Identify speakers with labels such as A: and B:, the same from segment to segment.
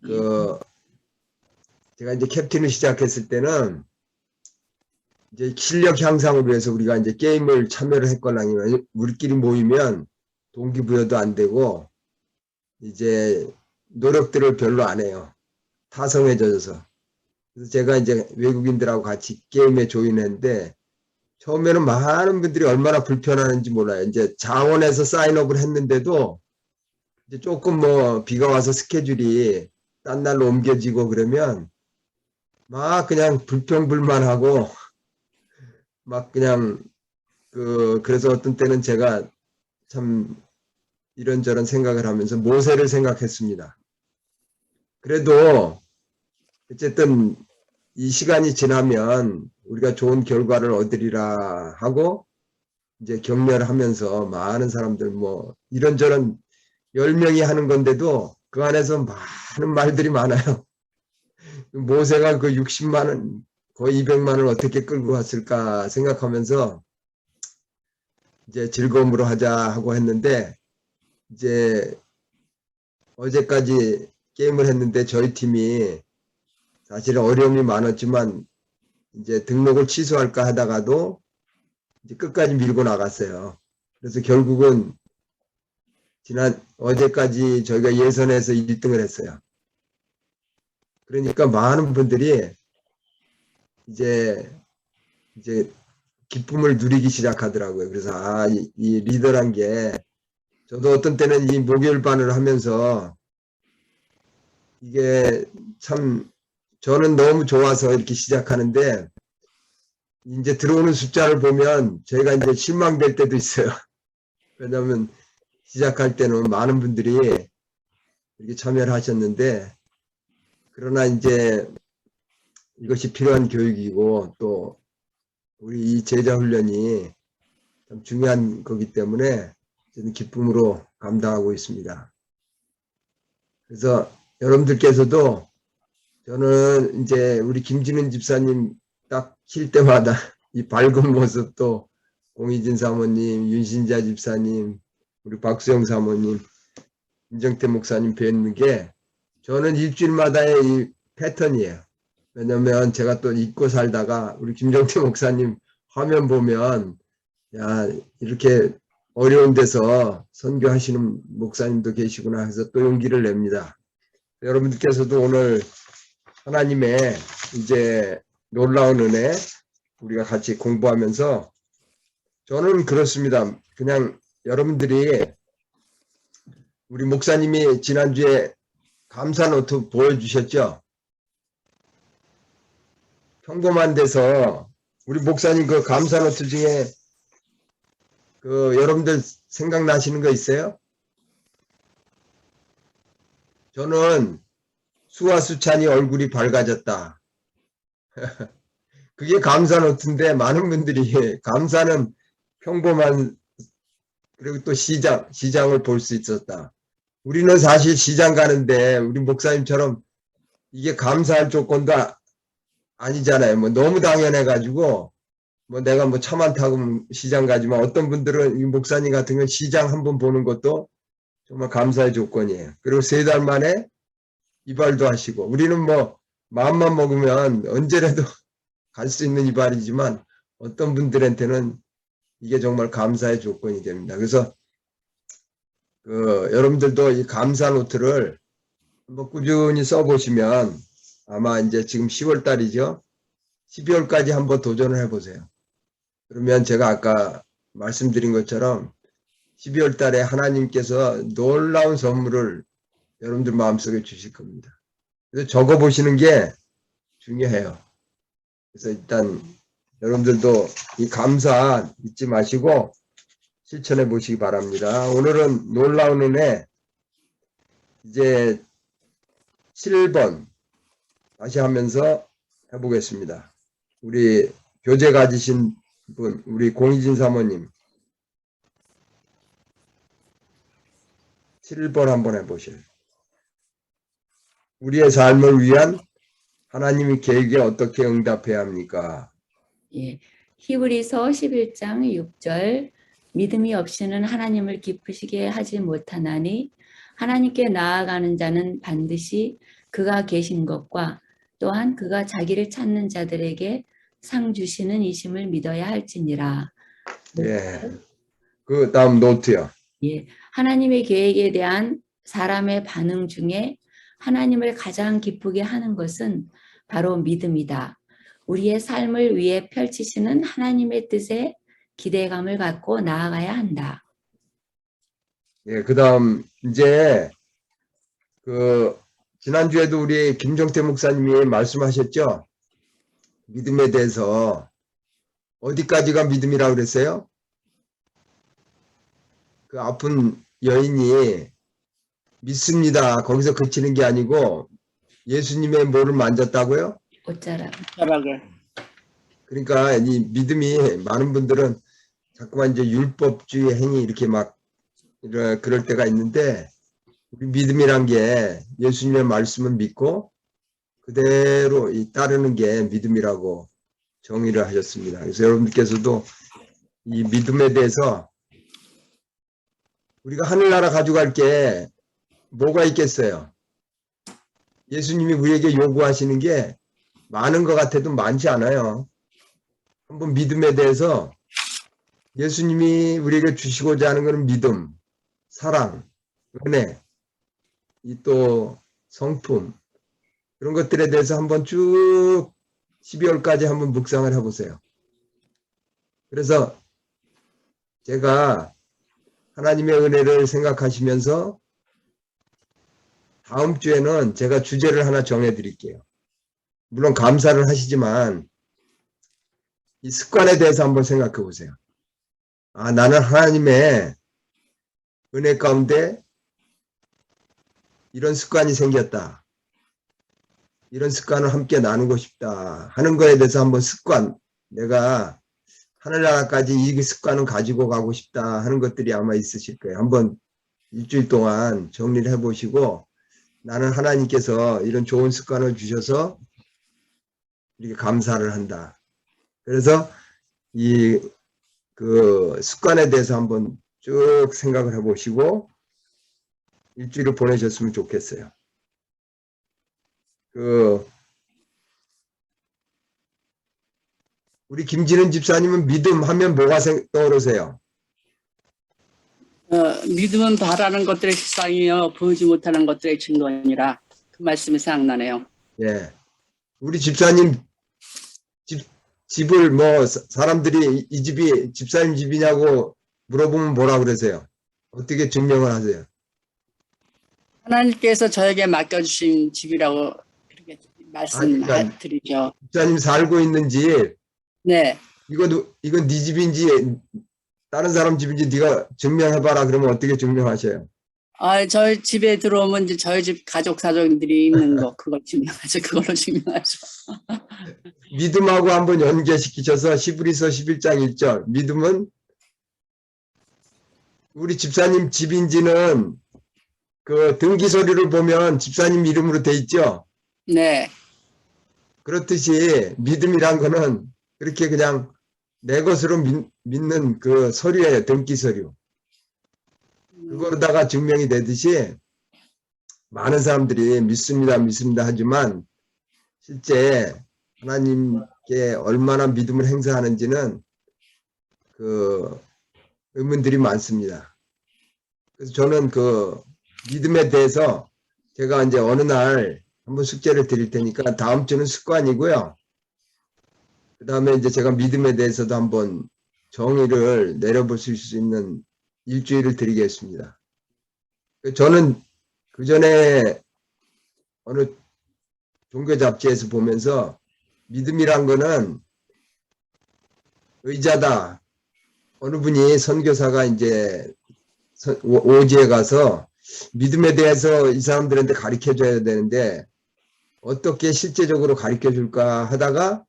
A: 예.
B: 그 제가 이제 캡틴을 시작했을 때는 이제 실력 향상을 위해서 우리가 이제 게임을 참여를 했거나 아니면 우리끼리 모이면 동기부여도 안 되고 이제 노력들을 별로 안 해요. 타성에 젖어서. 그래서 제가 이제 외국인들하고 같이 게임에 조인했는데 처음에는 많은 분들이 얼마나 불편하는지 몰라요. 이제 자원에서 사인업을 했는데도 이제 조금 뭐 비가 와서 스케줄이 딴 날로 옮겨지고 그러면 막 그냥 불평불만하고 막 그냥 그래서 어떤 때는 제가 참 이런저런 생각을 하면서 모세를 생각했습니다. 그래도 어쨌든 이 시간이 지나면 우리가 좋은 결과를 얻으리라 하고 이제 격려를 하면서 많은 사람들 뭐 이런저런 10명이 하는 건데도 그 안에서 많은 말들이 많아요. 모세가 그 60만 원, 거의 200만 원을 어떻게 끌고 갔을까 생각하면서 이제 즐거움으로 하자 하고 했는데 이제 어제까지 게임을 했는데 저희 팀이 사실 어려움이 많았지만 이제 등록을 취소할까 하다가도 이제 끝까지 밀고 나갔어요. 그래서 결국은 어제까지 저희가 예선에서 1등을 했어요. 그러니까 많은 분들이 이제 기쁨을 누리기 시작하더라고요. 그래서 이 리더란 게 저도 어떤 때는 이 목요일반을 하면서 이게 참 저는 너무 좋아서 이렇게 시작하는데 이제 들어오는 숫자를 보면 저희가 이제 실망될 때도 있어요. 왜냐하면 시작할 때는 많은 분들이 이렇게 참여를 하셨는데 그러나 이제 이것이 필요한 교육이고 또 우리 이 제자 훈련이 참 중요한 거기 때문에 저는 기쁨으로 감당하고 있습니다. 그래서 여러분들께서도 저는 이제 우리 김진은 집사님 딱 킬 때마다 이 밝은 모습 또 공희진 사모님, 윤신자 집사님, 우리 박수영 사모님, 임정태 목사님 뵙는 게 저는 일주일마다의 이 패턴이에요. 왜냐면 제가 또 잊고 살다가 우리 김정태 목사님 화면 보면 야 이렇게 어려운 데서 선교하시는 목사님도 계시구나 해서 또 용기를 냅니다. 여러분들께서도 오늘 하나님의 이제 놀라운 은혜 우리가 같이 공부하면서 저는 그렇습니다. 그냥 여러분들이 우리 목사님이 지난주에 감사 노트 보여주셨죠? 평범한 데서 우리 목사님 그 감사 노트 중에 여러분들 생각나시는 거 있어요? 저는 수화수찬이 얼굴이 밝아졌다. 그게 감사 노트인데 많은 분들이 감사는 평범한 그리고 또 시장을 볼 수 있었다. 우리는 사실 시장 가는데 우리 목사님처럼 이게 감사할 조건도 아니잖아요. 뭐 너무 당연해가지고 뭐 내가 뭐 차만 타고 시장 가지만 어떤 분들은 이 목사님 같은 건 시장 한번 보는 것도 정말 감사의 조건이에요. 그리고 3달 만에 이발도 하시고 우리는 뭐 마음만 먹으면 언제라도 갈 수 있는 이발이지만 어떤 분들한테는 이게 정말 감사의 조건이 됩니다. 그래서 여러분들도 이 감사 노트를 한번 꾸준히 써보시면 아마 이제 지금 10월 달이죠. 12월까지 한번 도전을 해보세요. 그러면 제가 아까 말씀드린 것처럼 12월 달에 하나님께서 놀라운 선물을 여러분들 마음속에 주실 겁니다. 그래서 적어보시는 게 중요해요. 그래서 일단 여러분들도 이 감사 잊지 마시고 실천해 보시기 바랍니다. 오늘은 놀라운 은혜 이제 7번 다시 하면서 해보겠습니다. 우리 교재 가지신 분, 우리 공희진 사모님 7번 한번 해보세요. 우리의 삶을 위한 하나님의 계획에 어떻게 응답해야 합니까?
A: 예. 히브리서 11장 6절 믿음이 없이는 하나님을 기쁘시게 하지 못하나니 하나님께 나아가는 자는 반드시 그가 계신 것과 또한 그가 자기를 찾는 자들에게 상 주시는 이심을 믿어야 할지니라.
B: 예. 그 다음 노트요.
A: 예, 하나님의 계획에 대한 사람의 반응 중에 하나님을 가장 기쁘게 하는 것은 바로 믿음이다. 우리의 삶을 위해 펼치시는 하나님의 뜻에 기대감을 갖고 나아가야 한다.
B: 예, 그 다음, 이제, 지난주에도 우리 김종태 목사님이 말씀하셨죠? 믿음에 대해서. 어디까지가 믿음이라고 그랬어요? 그 아픈 여인이 믿습니다. 거기서 그치는 게 아니고 예수님의 뭐를 만졌다고요?
A: 옷자락.
C: 벼락을.
B: 그러니까 이 믿음이 많은 분들은 자꾸만 이제 율법주의 행위 이렇게 막 그럴 때가 있는데 우리 믿음이란 게 예수님의 말씀을 믿고 그대로 따르는 게 믿음이라고 정의를 하셨습니다. 그래서 여러분께서도 이 믿음에 대해서 우리가 하늘나라 가져갈 게 뭐가 있겠어요? 예수님이 우리에게 요구하시는 게 많은 것 같아도 많지 않아요. 한번 믿음에 대해서 예수님이 우리에게 주시고자 하는 것은 믿음, 사랑, 은혜, 또 성품 그런 것들에 대해서 한번 쭉 12월까지 한번 묵상을 해보세요. 그래서 제가 하나님의 은혜를 생각하시면서 다음 주에는 제가 주제를 하나 정해드릴게요. 물론 감사를 하시지만 이 습관에 대해서 한번 생각해 보세요. 아, 나는 하나님의 은혜 가운데 이런 습관이 생겼다. 이런 습관을 함께 나누고 싶다 하는 거에 대해서 한번 습관, 내가 하늘나라까지 이 습관을 가지고 가고 싶다 하는 것들이 아마 있으실 거예요. 한번 일주일 동안 정리를 해보시고 나는 하나님께서 이런 좋은 습관을 주셔서 이렇게 감사를 한다. 그래서 그 습관에 대해서 한번 쭉 생각을 해보시고 일주일을 보내셨으면 좋겠어요. 우리 김진은 집사님은 믿음 하면 뭐가 떠오르세요?
C: 믿음은 바라는 것들의 실상이요 보지 못하는 것들의 증거니라. 그 말씀이 생각나네요.
B: 예. 우리 집사님 집을 뭐 사람들이 이 집이 집사님 집이냐고 물어보면 뭐라 그러세요? 어떻게 증명을 하세요?
C: 하나님께서 저에게 맡겨주신 집이라고 그렇게 말씀드리죠.
B: 집사님 살고 있는 집,
C: 네.
B: 이건 네 집인지 다른 사람 집인지 네가 증명해봐라. 그러면 어떻게 증명하셔요?
C: 저희 집에 들어오면 이제 저희 집 가족 사정들이 있는 거 그걸 증명하죠. 그걸로 증명하죠.
B: 믿음하고 한번 연계시키셔서 히브리서 11장 1절 믿음은 우리 집사님 집인지는 그 등기 서류를 보면 집사님 이름으로 돼 있죠.
C: 네.
B: 그렇듯이 믿음이란 거는 그렇게 그냥 내 것으로 믿는 그 서류예요. 등기 서류. 그거로다가 증명이 되듯이 많은 사람들이 믿습니다 하지만 실제 하나님께 얼마나 믿음을 행사하는지는 그 의문들이 많습니다. 그래서 저는 그 믿음에 대해서 제가 이제 어느 날 한번 숙제를 드릴 테니까 다음 주는 습관이고요. 그 다음에 이제 제가 믿음에 대해서도 한번 정의를 내려볼 수 있는 일주일을 드리겠습니다. 저는 그 전에 어느 종교 잡지에서 보면서 믿음이란 거는 의자다. 어느 분이 선교사가 이제 오지에 가서 믿음에 대해서 이 사람들한테 가르쳐 줘야 되는데 어떻게 실제적으로 가르쳐 줄까 하다가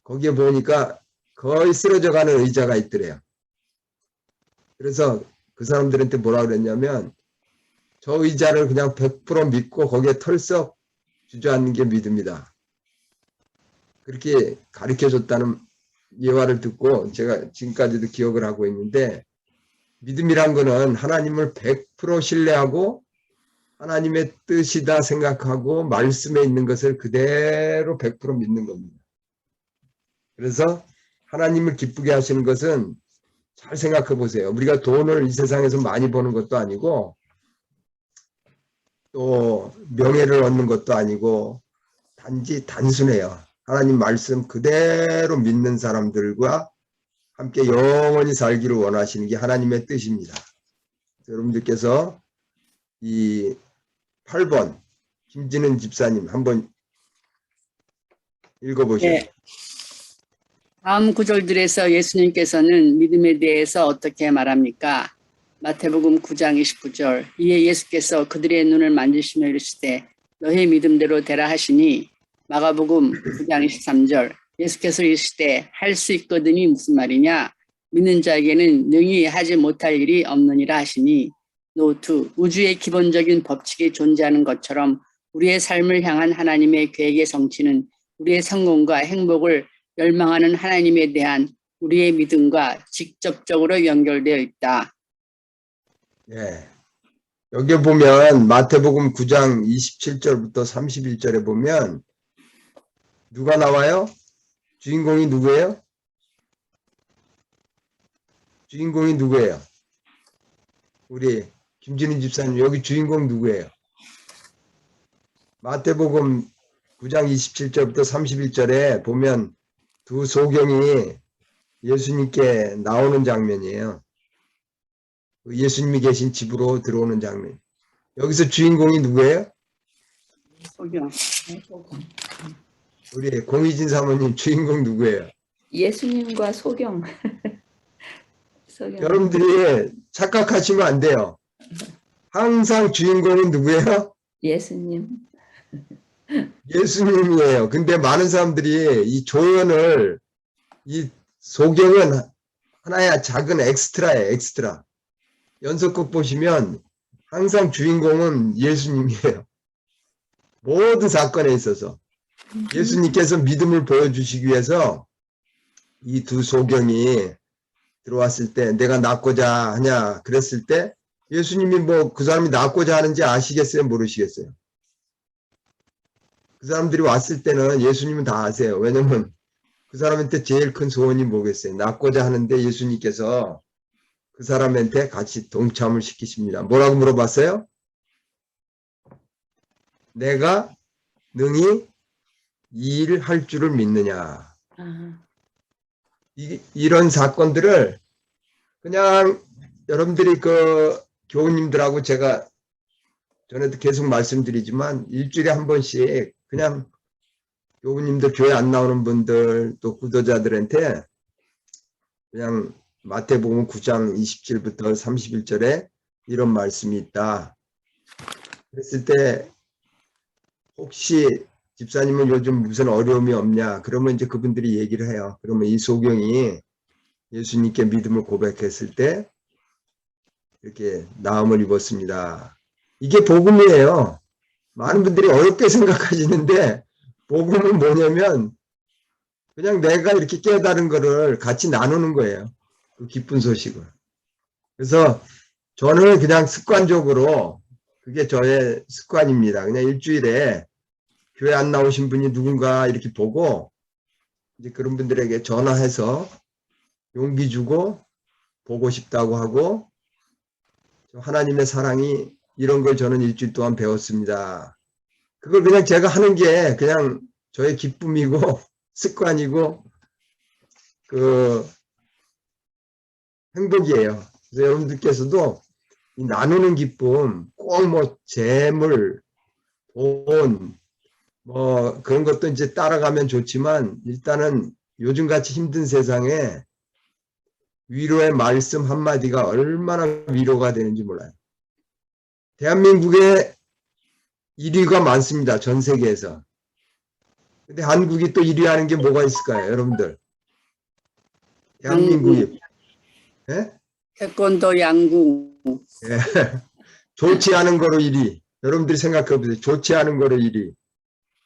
B: 거기에 보니까 거의 쓰러져 가는 의자가 있더래요. 그래서 그 사람들한테 뭐라 그랬냐면 저 의자를 그냥 100% 믿고 거기에 털썩 주저앉는 게 믿음이다. 그렇게 가르쳐 줬다는 예화를 듣고 제가 지금까지도 기억을 하고 있는데 믿음이란 거는 하나님을 100% 신뢰하고 하나님의 뜻이다 생각하고 말씀에 있는 것을 그대로 100% 믿는 겁니다. 그래서 하나님을 기쁘게 하시는 것은 잘 생각해 보세요. 우리가 돈을 이 세상에서 많이 버는 것도 아니고 또 명예를 얻는 것도 아니고 단지 단순해요. 하나님 말씀 그대로 믿는 사람들과 함께 영원히 살기를 원하시는 게 하나님의 뜻입니다. 여러분들께서 이 8번 김진은 집사님 한번 읽어보시죠.
C: 네. 다음 구절들에서 예수님께서는 믿음에 대해서 어떻게 말합니까? 마태복음 9장 29절. 이에 예수께서 그들의 눈을 만지시며 이르시되 너희 믿음대로 되라 하시니, 마가복음 9장 23절. 예수께서 이르시되 할 수 있거든이 무슨 말이냐? 믿는 자에게는 능히 하지 못할 일이 없느니라 하시니, 노트. 우주의 기본적인 법칙이 존재하는 것처럼 우리의 삶을 향한 하나님의 계획의 성취는 우리의 성공과 행복을 열망하는 하나님에 대한 우리의 믿음과 직접적으로 연결되어 있다.
B: 예. 여기 보면 마태복음 9장 27절부터 31절에 보면 누가 나와요? 주인공이 누구예요? 주인공이 누구예요? 우리 김진희 집사님, 여기 주인공 누구예요? 마태복음 9장 27절부터 31절에 보면 두 소경이 예수님께 나오는 장면이에요. 예수님이 계신 집으로 들어오는 장면. 여기서 주인공이 누구예요?
C: 소경.
B: 우리 공희진 사모님 주인공 누구예요?
A: 예수님과 소경. 소경.
B: 여러분들이 착각하시면 안 돼요. 항상 주인공은 누구예요?
A: 예수님.
B: 예수님이에요. 근데 많은 사람들이 이 조연을, 이 소경은 하나의 작은 엑스트라예요, 엑스트라. 연속극 보시면 항상 주인공은 예수님이에요. 모든 사건에 있어서. 예수님께서 믿음을 보여주시기 위해서 이 두 소경이 들어왔을 때 내가 낫고자 하냐 그랬을 때 예수님이 뭐 그 사람이 낫고자 하는지 아시겠어요? 모르시겠어요? 그 사람들이 왔을 때는 예수님은 다 아세요. 왜냐면 그 사람한테 제일 큰 소원이 뭐겠어요? 낫고자 하는데 예수님께서 그 사람한테 같이 동참을 시키십니다. 뭐라고 물어봤어요? 내가 능히 이 일을 할 줄을 믿느냐. 이런 사건들을 그냥 여러분들이 그 교우님들하고 제가 전에도 계속 말씀드리지만 일주일에 한 번씩 그냥 교우님들 교회 안 나오는 분들 또 구도자들한테 그냥 마태복음 9장 27부터 31절에 이런 말씀이 있다. 그랬을 때 혹시 집사님은 요즘 무슨 어려움이 없냐? 그러면 이제 그분들이 얘기를 해요. 그러면 이 소경이 예수님께 믿음을 고백했을 때 이렇게 나음을 입었습니다. 이게 복음이에요. 많은 분들이 어렵게 생각하시는데 복음은 뭐냐면 그냥 내가 이렇게 깨달은 거를 같이 나누는 거예요. 그 기쁜 소식을. 그래서 저는 그냥 습관적으로 그게 저의 습관입니다. 그냥 일주일에 교회 안 나오신 분이 누군가 이렇게 보고 이제 그런 분들에게 전화해서 용기 주고 보고 싶다고 하고 하나님의 사랑이 이런 걸 저는 일주일 동안 배웠습니다. 그걸 그냥 제가 하는 게 그냥 저의 기쁨이고 습관이고 그 행복이에요. 그래서 여러분들께서도 이 나누는 기쁨 꼭 뭐 재물, 돈 뭐 그런 것도 이제 따라가면 좋지만 일단은 요즘같이 힘든 세상에 위로의 말씀 한마디가 얼마나 위로가 되는지 몰라요. 대한민국에 1위가 많습니다. 전 세계에서. 근데 한국이 또 1위 하는 게 뭐가 있을까요? 여러분들. 대한민국이. 예?
C: 태권도, 양궁.
B: 예. 좋지 않은 거로 1위. 여러분들이 생각해 보세요. 좋지 않은 거로 1위.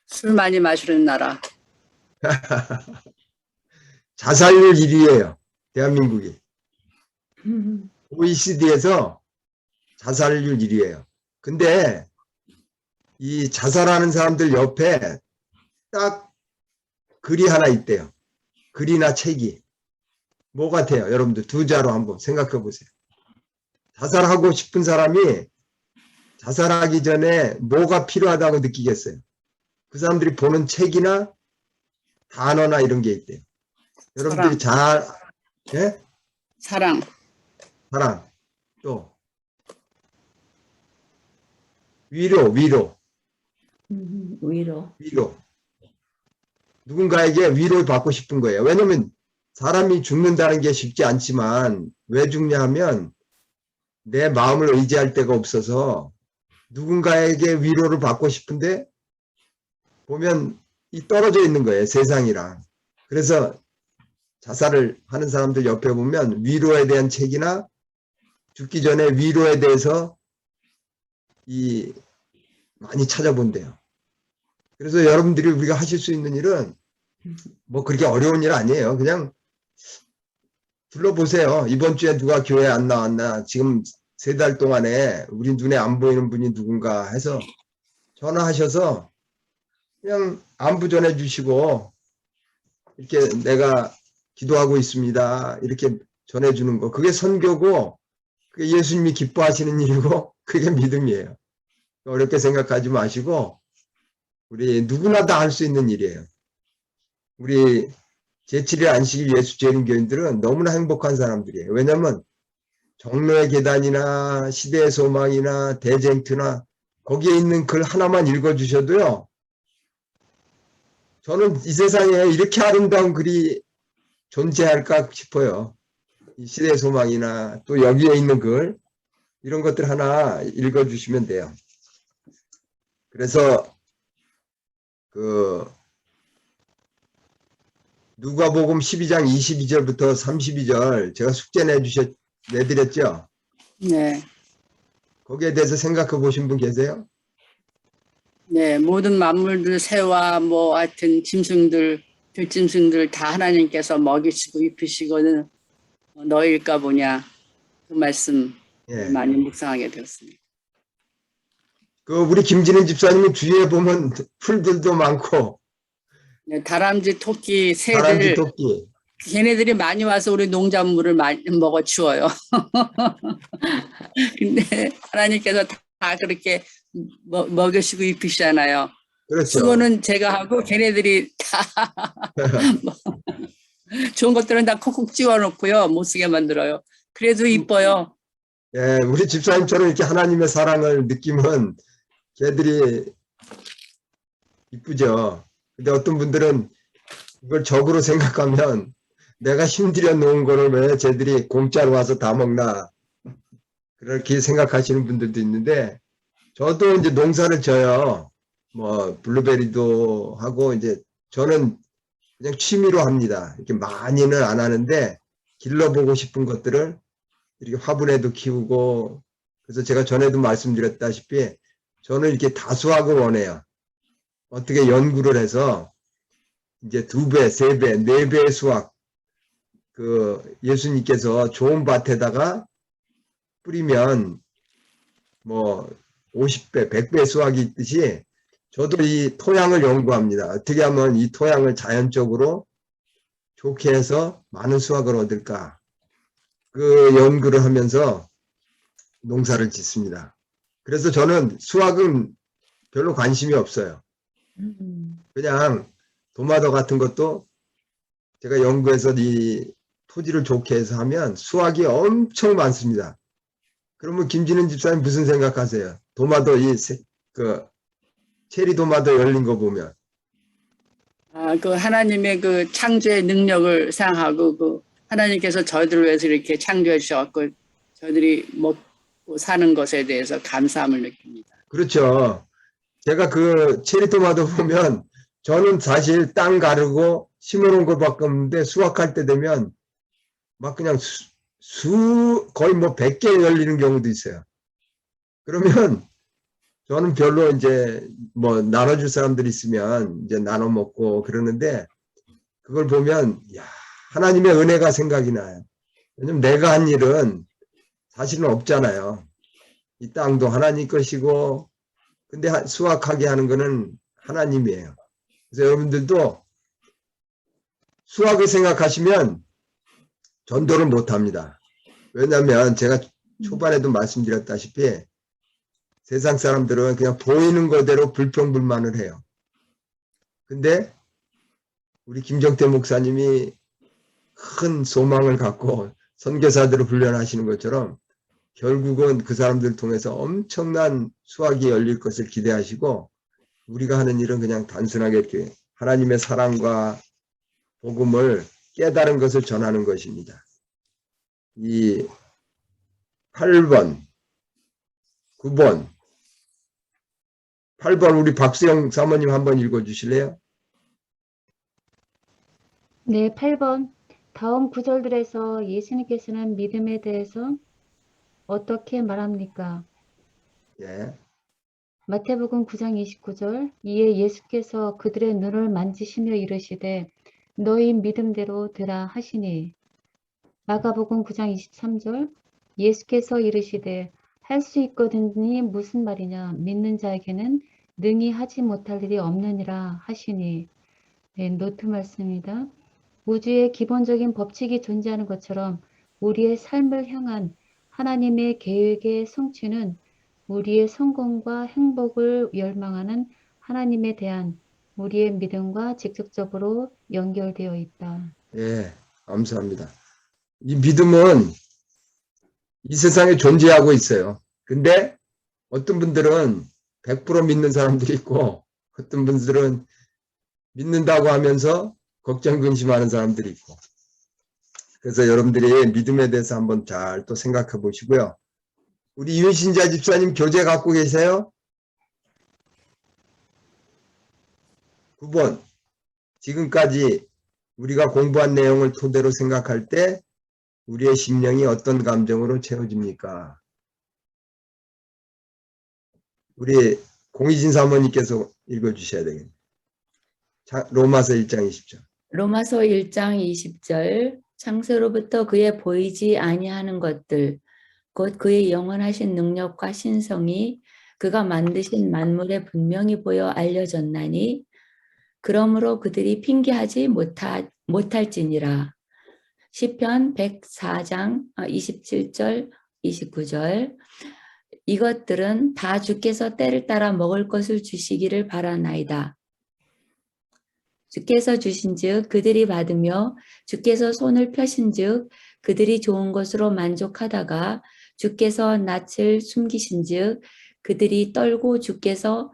C: 술 많이 마시는 나라.
B: 자살률 1위예요. 대한민국이. OECD에서 자살률 1위예요. 근데 이 자살하는 사람들 옆에 딱 글이 하나 있대요. 글이나 책이. 뭐 같아요? 여러분들 두 자로 한번 생각해 보세요. 자살하고 싶은 사람이 자살하기 전에 뭐가 필요하다고 느끼겠어요? 그 사람들이 보는 책이나 단어나 이런 게 있대요. 여러분들이 예?
C: 사랑.
B: 사랑, 또 위로,
A: 위로.
B: 누군가에게 위로를 받고 싶은 거예요. 왜냐면 사람이 죽는다는 게 쉽지 않지만 왜 죽냐 하면 내 마음을 의지할 데가 없어서 누군가에게 위로를 받고 싶은데 보면 이 떨어져 있는 거예요. 세상이랑. 그래서 자살을 하는 사람들 옆에 보면 위로에 대한 책이나 죽기 전에 위로에 대해서 많이 찾아본대요. 그래서 여러분들이 우리가 하실 수 있는 일은 뭐 그렇게 어려운 일 아니에요. 그냥 둘러보세요. 이번 주에 누가 교회 안 나왔나? 지금 3달 동안에 우리 눈에 안 보이는 분이 누군가 해서 전화하셔서 그냥 안부 전해주시고 이렇게 내가 기도하고 있습니다. 이렇게 전해주는 거. 그게 선교고 그게 예수님이 기뻐하시는 일이고 그게 믿음이에요. 어렵게 생각하지 마시고 우리 누구나 다 할 수 있는 일이에요. 우리 제7일 안식일 예수 재림교인들은 너무나 행복한 사람들이에요. 왜냐하면 종로의 계단이나 시대의 소망이나 대쟁투나 거기에 있는 글 하나만 읽어주셔도요. 저는 이 세상에 이렇게 아름다운 글이 존재할까 싶어요. 이 시대의 소망이나 또 여기에 있는 글 이런 것들 하나 읽어주시면 돼요. 그래서 누가복음 12장 22절부터 32절 제가 숙제 내드렸죠?
C: 네.
B: 거기에 대해서 생각해 보신 분 계세요?
C: 네, 모든 만물들, 새와 뭐 하여튼 짐승들, 들짐승들 다 하나님께서 먹이시고 입히시고는 너희일까 보냐. 그 말씀
B: 예.
C: 많이 묵상하게 되었습니다.
B: 우리 김진은 집사님은 주위에 보면 풀들도 많고
C: 네, 다람쥐, 토끼,
B: 다람쥐,
C: 새들
B: 토끼.
C: 걔네들이 많이 와서 우리 농작물을 많이 먹어 치워요. 근데 하나님께서 다 그렇게 먹이시고 입히시잖아요.
B: 그렇죠.
C: 수고는 제가 하고 걔네들이 다 좋은 것들은 다 콕콕 찌워놓고요. 못 쓰게 만들어요. 그래도 이뻐요.
B: 예, 우리 집사님처럼 이렇게 하나님의 사랑을 느끼면 걔들이 이쁘죠. 근데 어떤 분들은 이걸 적으로 생각하면 내가 힘들여 놓은 거를 왜 쟤들이 공짜로 와서 다 먹나 그렇게 생각하시는 분들도 있는데 저도 이제 농사를 져요. 뭐 블루베리도 하고 이제 저는 그냥 취미로 합니다. 이렇게 많이는 안 하는데 길러보고 싶은 것들을 이렇게 화분에도 키우고 그래서 제가 전에도 말씀드렸다시피 저는 이렇게 다수학을 원해요. 어떻게 연구를 해서 이제 2배, 3배, 4배의 수확 예수님께서 좋은 밭에다가 뿌리면 뭐 50배, 100배 수확이 있듯이 저도 이 토양을 연구합니다. 어떻게 하면 이 토양을 자연적으로 좋게 해서 많은 수확을 얻을까. 그 연구를 하면서 농사를 짓습니다. 그래서 저는 수확은 별로 관심이 없어요. 그냥 도마도 같은 것도 제가 연구해서 이 토지를 좋게 해서 하면 수확이 엄청 많습니다. 그러면 김진은 집사님 무슨 생각하세요? 도마도 체리 도마도 열린 거 보면.
C: 그 하나님의 그 창조의 능력을 생각하고 하나님께서 저희들을 위해서 이렇게 창조해 주셔서 저희들이 먹고 사는 것에 대해서 감사함을 느낍니다.
B: 그렇죠. 제가 체리 토마토 보면 저는 사실 땅 가르고 심어놓은 것밖에 없는데 수확할 때 되면 막 그냥 거의 뭐 100개 열리는 경우도 있어요. 그러면 저는 별로 이제 뭐 나눠줄 사람들이 있으면 이제 나눠 먹고 그러는데 그걸 보면 야, 하나님의 은혜가 생각이 나요. 왜냐면 내가 한 일은 사실은 없잖아요. 이 땅도 하나님 것이고 근데 수확하게 하는 거는 하나님이에요. 그래서 여러분들도 수확을 생각하시면 전도를 못 합니다. 왜냐하면 제가 초반에도 말씀드렸다시피 세상 사람들은 그냥 보이는 거대로 불평불만을 해요. 근데 우리 김정태 목사님이 큰 소망을 갖고 선교사들을 훈련하시는 것처럼 결국은 그 사람들을 통해서 엄청난 수확이 열릴 것을 기대하시고 우리가 하는 일은 그냥 단순하게 이렇게 하나님의 사랑과 복음을 깨달은 것을 전하는 것입니다. 이 8번, 9번, 8번 우리 박수영 사모님 한번 읽어주실래요?
D: 네, 8번. 다음 구절들에서 예수님께서는 믿음에 대해서 어떻게 말합니까?
B: 예,
D: 마태복음 9장 29절. 이에 예수께서 그들의 눈을 만지시며 이르시되 너희 믿음대로 되라 하시니. 마가복음 9장 23절. 예수께서 이르시되 할 수 있거든이 무슨 말이냐. 믿는 자에게는 능히 하지 못할 일이 없느니라 하시니. 네, 노트 말씀입니다. 우주에 기본적인 법칙이 존재하는 것처럼 우리의 삶을 향한 하나님의 계획의 성취는 우리의 성공과 행복을 열망하는 하나님에 대한 우리의 믿음과 직접적으로 연결되어 있다.
B: 예, 감사합니다. 이 믿음은 이 세상에 존재하고 있어요. 근데 어떤 분들은 100% 믿는 사람들이 있고 어떤 분들은 믿는다고 하면서 걱정 근심하는 사람들이 있고 그래서 여러분들이 믿음에 대해서 한번 잘 또 생각해 보시고요. 우리 윤신자 집사님 교재 갖고 계세요? 9번 지금까지 우리가 공부한 내용을 토대로 생각할 때 우리의 심령이 어떤 감정으로 채워집니까? 우리 공희진 사모님께서 읽어주셔야 되겠네요. 로마서 1장 20절.
A: 로마서 1장 20절 창세로부터 그의 보이지 아니하는 것들 곧 그의 영원하신 능력과 신성이 그가 만드신 만물에 분명히 보여 알려졌나니 그러므로 그들이 핑계하지 못할지니라. 시편 104장 27절 29절 이것들은 다 주께서 때를 따라 먹을 것을 주시기를 바라나이다. 주께서 주신즉 그들이 받으며 주께서 손을 펴신즉 그들이 좋은 것으로 만족하다가 주께서 낯을 숨기신즉 그들이 떨고 주께서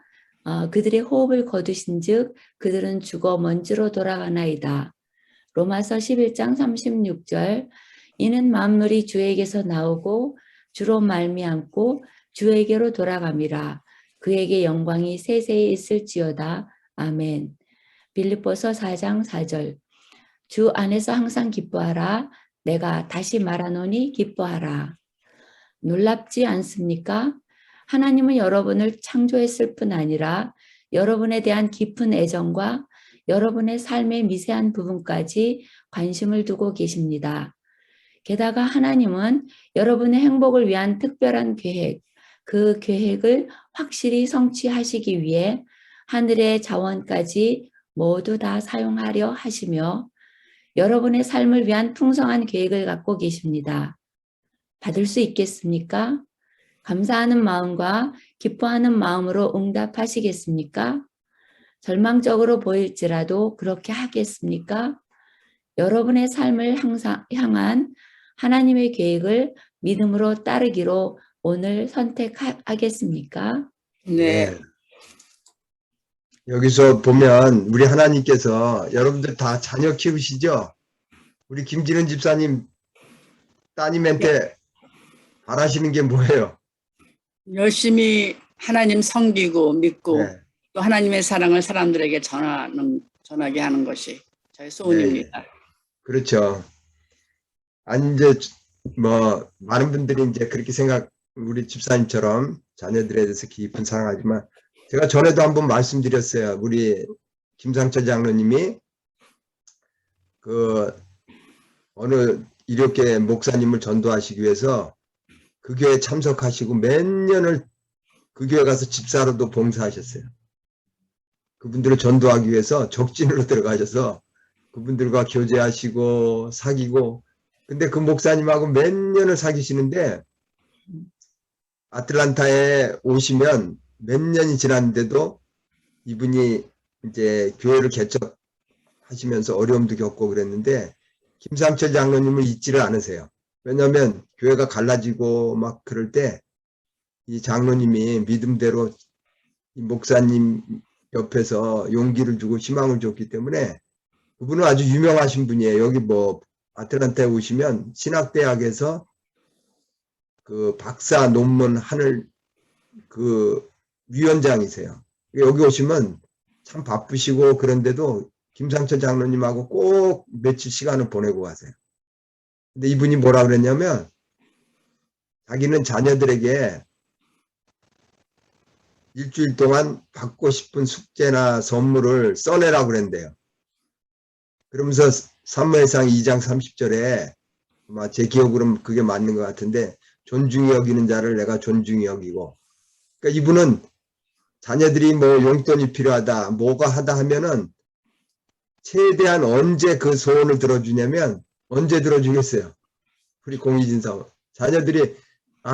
A: 그들의 호흡을 거두신즉 그들은 죽어 먼지로 돌아가나이다. 로마서 11장 36절 이는 만물이 주에게서 나오고 주로 말미암고 주에게로 돌아감이라. 그에게 영광이 세세히 있을지어다. 아멘. 빌립보서 4장 4절 주 안에서 항상 기뻐하라. 내가 다시 말하노니 기뻐하라. 놀랍지 않습니까? 하나님은 여러분을 창조했을 뿐 아니라 여러분에 대한 깊은 애정과 여러분의 삶의 미세한 부분까지 관심을 두고 계십니다. 게다가 하나님은 여러분의 행복을 위한 특별한 계획, 그 계획을 확실히 성취하시기 위해 하늘의 자원까지 모두 다 사용하려 하시며 여러분의 삶을 위한 풍성한 계획을 갖고 계십니다. 받을 수 있겠습니까? 감사하는 마음과 기뻐하는 마음으로 응답하시겠습니까? 절망적으로 보일지라도 그렇게 하겠습니까? 여러분의 삶을 향한 하나님의 계획을 믿음으로 따르기로 오늘 선택하겠습니까?
C: 네.
B: 여기서 보면 우리 하나님께서 여러분들 다 자녀 키우시죠? 우리 김진은 집사님 따님한테 바라시는 게 뭐예요?
C: 열심히 하나님 섬기고 믿고
B: 네.
C: 또 하나님의 사랑을 사람들에게 전하게 하는 것이 저의 소원입니다.
B: 그렇죠. 아니 이제 뭐 많은 분들이 이제 그렇게 우리 집사님처럼 자녀들에 대해서 깊은 사랑하지만 제가 전에도 한번 말씀드렸어요. 우리 김상철 장로님이 그 어느 이렇게 목사님을 전도하시기 위해서 그 교회에 참석하시고 몇 년을 그 교회 가서 집사로도 봉사하셨어요. 그분들을 전도하기 위해서 적진으로 들어가셔서 그분들과 교제하시고 사귀고, 근데 그 목사님하고 몇 년을 사귀시는데 아틀란타에 오시면 몇 년이 지났는데도 이분이 이제 교회를 개척하시면서 어려움도 겪고 그랬는데 김삼철 장로님을 잊지를 않으세요. 왜냐하면 교회가 갈라지고 막 그럴 때 이 장로님이 믿음대로 이 목사님 옆에서 용기를 주고 희망을 줬기 때문에 그분은 아주 유명하신 분이에요. 여기 뭐 아틀란타에 오시면 신학대학에서 그 박사 논문 하는 그 위원장이세요. 여기 오시면 참 바쁘시고 그런데도 김상철 장로님하고 꼭 며칠 시간을 보내고 가세요. 근데 이분이 뭐라 그랬냐면 자기는 자녀들에게 일주일 동안 받고 싶은 숙제나 선물을 써내라고 그랬는데요. 그러면서 사무엘상 2장 30절에 아마 제 기억으로는 그게 맞는 것 같은데 존중히 여기는 자를 내가 존중히 여기고, 그러니까 이분은 자녀들이 뭐 용돈이 필요하다 뭐가 하다 하면은 최대한 언제 그 소원을 들어주냐면 언제 들어주겠어요. 우리 공의진사원 자녀들이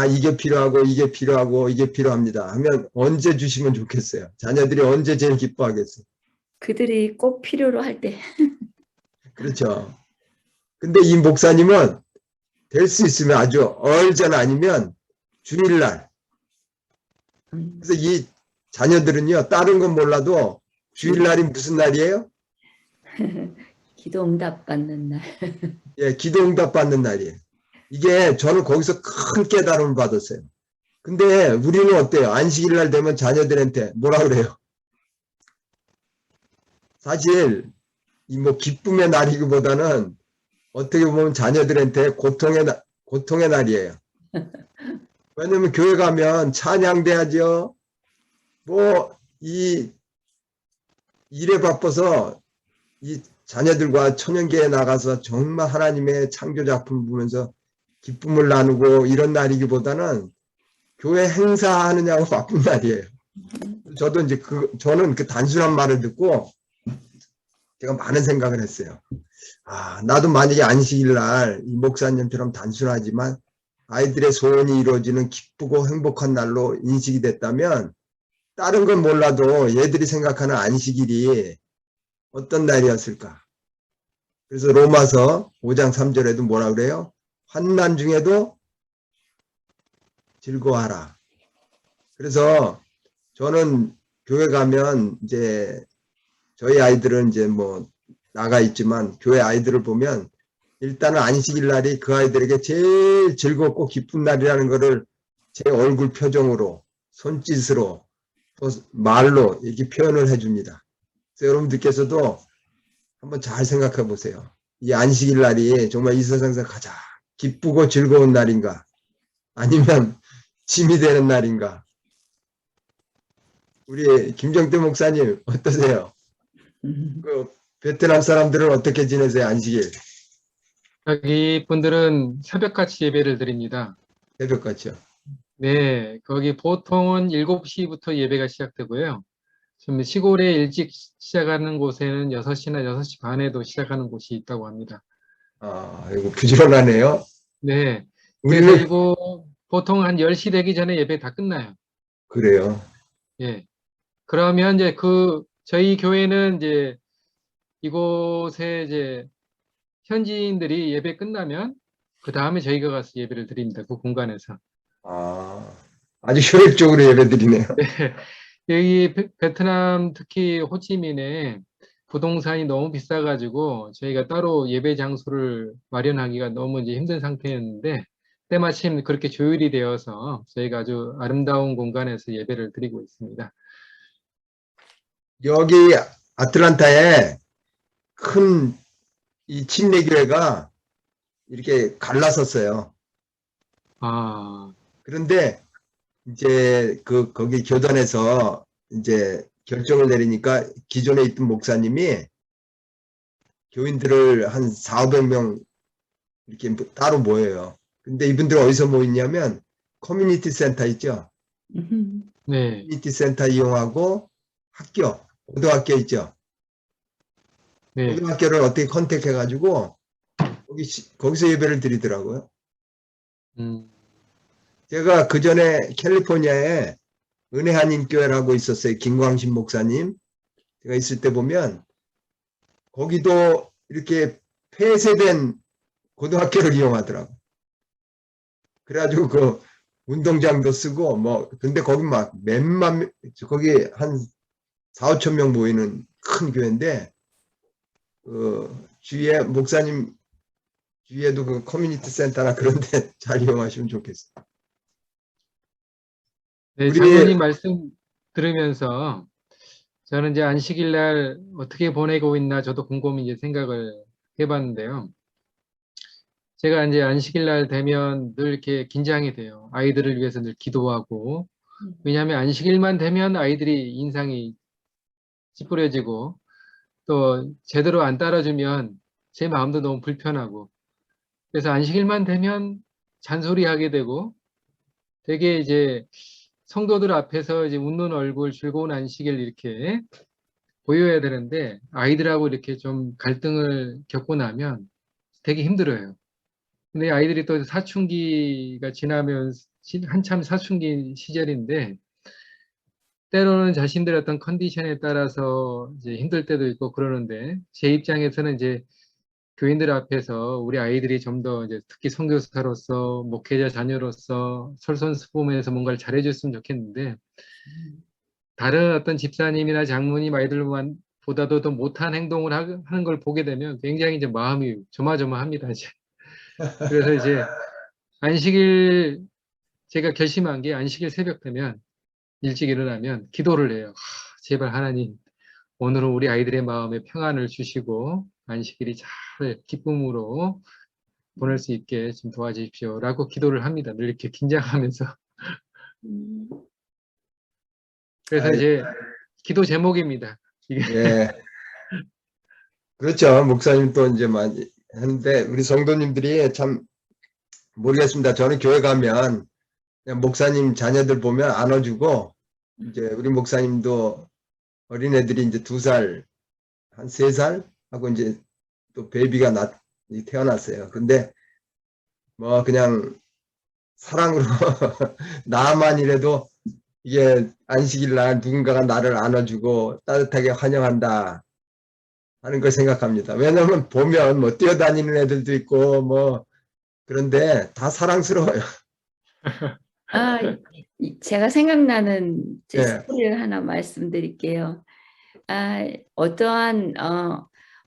B: 이게 필요하고 이게 필요하고 이게 필요합니다 하면 언제 주시면 좋겠어요. 자녀들이 언제 제일 기뻐하겠어요.
A: 그들이 꼭 필요로 할 때.
B: 그렇죠. 근데 이 목사님은 될 수 있으면 아주 얼전 아니면 주일날. 그래서 이 자녀들은요, 다른 건 몰라도 주일날이 무슨 날이에요?
A: 기도 응답 받는 날.
B: 예, 기도 응답 받는 날이에요. 이게 저는 거기서 큰 깨달음을 받았어요. 근데 우리는 어때요? 안식일날 되면 자녀들한테 뭐라 그래요? 사실 이 뭐 기쁨의 날이기보다는 어떻게 보면 자녀들한테 고통의 날이에요. 왜냐면 교회 가면 찬양돼야죠. 뭐 이 일에 바빠서 이 자녀들과 천연계에 나가서 정말 하나님의 창조 작품을 보면서 기쁨을 나누고 이런 날이기보다는 교회 행사하느냐고 바쁜 날이에요. 저도 이제 저는 그 단순한 말을 듣고 제가 많은 생각을 했어요. 나도 만약에 안식일 날 이 목사님처럼 단순하지만 아이들의 소원이 이루어지는 기쁘고 행복한 날로 인식이 됐다면 다른 건 몰라도 얘들이 생각하는 안식일이 어떤 날이었을까? 그래서 로마서 5장 3절에도 뭐라 그래요? 환난 중에도 즐거워하라. 그래서 저는 교회 가면 이제 저희 아이들은 이제 뭐 나가 있지만 교회 아이들을 보면 일단은 안식일 날이 그 아이들에게 제일 즐겁고 기쁜 날이라는 것을 제 얼굴 표정으로 손짓으로 또 말로 이렇게 표현을 해줍니다. 그래서 여러분들께서도 한번 잘 생각해 보세요. 이 안식일 날이 정말 이 세상에서 가장 기쁘고 즐거운 날인가? 아니면 짐이 되는 날인가? 우리 김정태 목사님 어떠세요? 그 베트남 사람들은 어떻게 지내세요? 안식일?
E: 여기 분들은 새벽같이 예배를 드립니다.
B: 새벽같이요.
E: 네, 거기 보통은 7시부터 예배가 시작되고요. 좀 시골에 일찍 시작하는 곳에는 6시나 6시 반에도 시작하는 곳이 있다고 합니다.
B: 이거 부지런하네요.
E: 네, 그래서
B: 우리는
E: 이거 보통 한 10시 되기 전에 예배 다 끝나요.
B: 그래요.
E: 예. 그러면 이제 저희 교회는 이제 이곳에 이제 현지인들이 예배 끝나면 그 다음에 저희가 가서 예배를 드립니다. 그 공간에서.
B: 아주 효율적으로 예배드리네요.
E: 네. 여기 베트남 특히 호치민에 부동산이 너무 비싸가지고 저희가 따로 예배 장소를 마련하기가 너무 이제 힘든 상태였는데 때마침 그렇게 조율이 되어서 저희가 아주 아름다운 공간에서 예배를 드리고 있습니다.
B: 여기 아틀란타에 큰 이 침례교회가 이렇게 갈라섰어요. 그런데 이제 거기 교단에서 이제 결정을 내리니까 기존에 있던 목사님이 교인들을 한 400~500명 이렇게 따로 모여요. 근데 이분들 어디서 모이냐면 커뮤니티 센터 있죠.
E: 네.
B: 커뮤니티 센터 이용하고 학교, 고등학교 있죠.
E: 네.
B: 고등학교를 어떻게 컨택해가지고 거기서 예배를 드리더라고요.
E: 음,
B: 제가 그 전에 캘리포니아에 은혜 한인교회라고 있었어요. 김광신 목사님. 제가 있을 때 보면 거기도 이렇게 폐쇄된 고등학교를 이용하더라고. 그래가지고 그 운동장도 쓰고 뭐 근데 거기 막 거기 한 4, 5천 명 모이는 큰 교회인데 주위에 목사님 주위에도 그 커뮤니티 센터나 그런 데 잘 이용하시면 좋겠어요.
E: 네,
B: 우리
E: 장로님 말씀 들으면서 저는 이제 안식일 날 어떻게 보내고 있나 저도 곰곰이 이제 생각을 해봤는데요. 제가 이제 안식일 날 되면 늘 이렇게 긴장이 돼요. 아이들을 위해서 늘 기도하고. 왜냐하면 안식일만 되면 아이들이 인상이 찌푸려지고 또 제대로 안 따라주면 제 마음도 너무 불편하고 그래서 안식일만 되면 잔소리하게 되고 되게 이제 성도들 앞에서 이제 웃는 얼굴, 즐거운 안식일 이렇게 보여야 되는데 아이들하고 이렇게 좀 갈등을 겪고 나면 되게 힘들어요. 근데 아이들이 또 사춘기가 지나면 한참 사춘기 시절인데 때로는 자신들의 어떤 컨디션에 따라서 이제 힘들 때도 있고 그러는데 제 입장에서는 이제 교인들 앞에서 우리 아이들이 좀 더 이제 특히 선교사로서 목회자 자녀로서 솔선수범해서 뭔가를 잘해줬으면 좋겠는데 다른 어떤 집사님이나 장모님 아이들만 보다도 더 못한 행동을 하는 걸 보게 되면 굉장히 이제 마음이 조마조마합니다. 이제. 그래서 이제 안식일 제가 결심한 게 안식일 새벽 되면 일찍 일어나면 기도를 해요. 제발 하나님 오늘은 우리 아이들의 마음에 평안을 주시고 안식일이 잘 기쁨으로 보낼 수 있게 좀 도와주십시오. 라고 기도를 합니다. 늘 이렇게 긴장하면서.
A: 음,
E: 그래서
B: 아이,
E: 이제 기도 제목입니다. 이게
B: 예, 그렇죠. 목사님 또 이제 많이 하는데 우리 성도님들이 참 모르겠습니다. 저는 교회 가면 그냥 목사님 자녀들 보면 안아주고 이제 우리 목사님도 어린애들이 이제 2살, 한 3살 하고 이제 또 베이비가 태어났어요. 근데 뭐 그냥 사랑으로 나만이라도 이게 안식일 날 누군가가 나를 안아주고 따뜻하게 환영한다 하는 걸 생각합니다. 왜냐하면 보면 뭐 뛰어다니는 애들도 있고 뭐 그런데 다 사랑스러워요.
A: 아, 제가 생각나는 제
B: 예,
A: 스토리를 하나 말씀드릴게요. 어떠한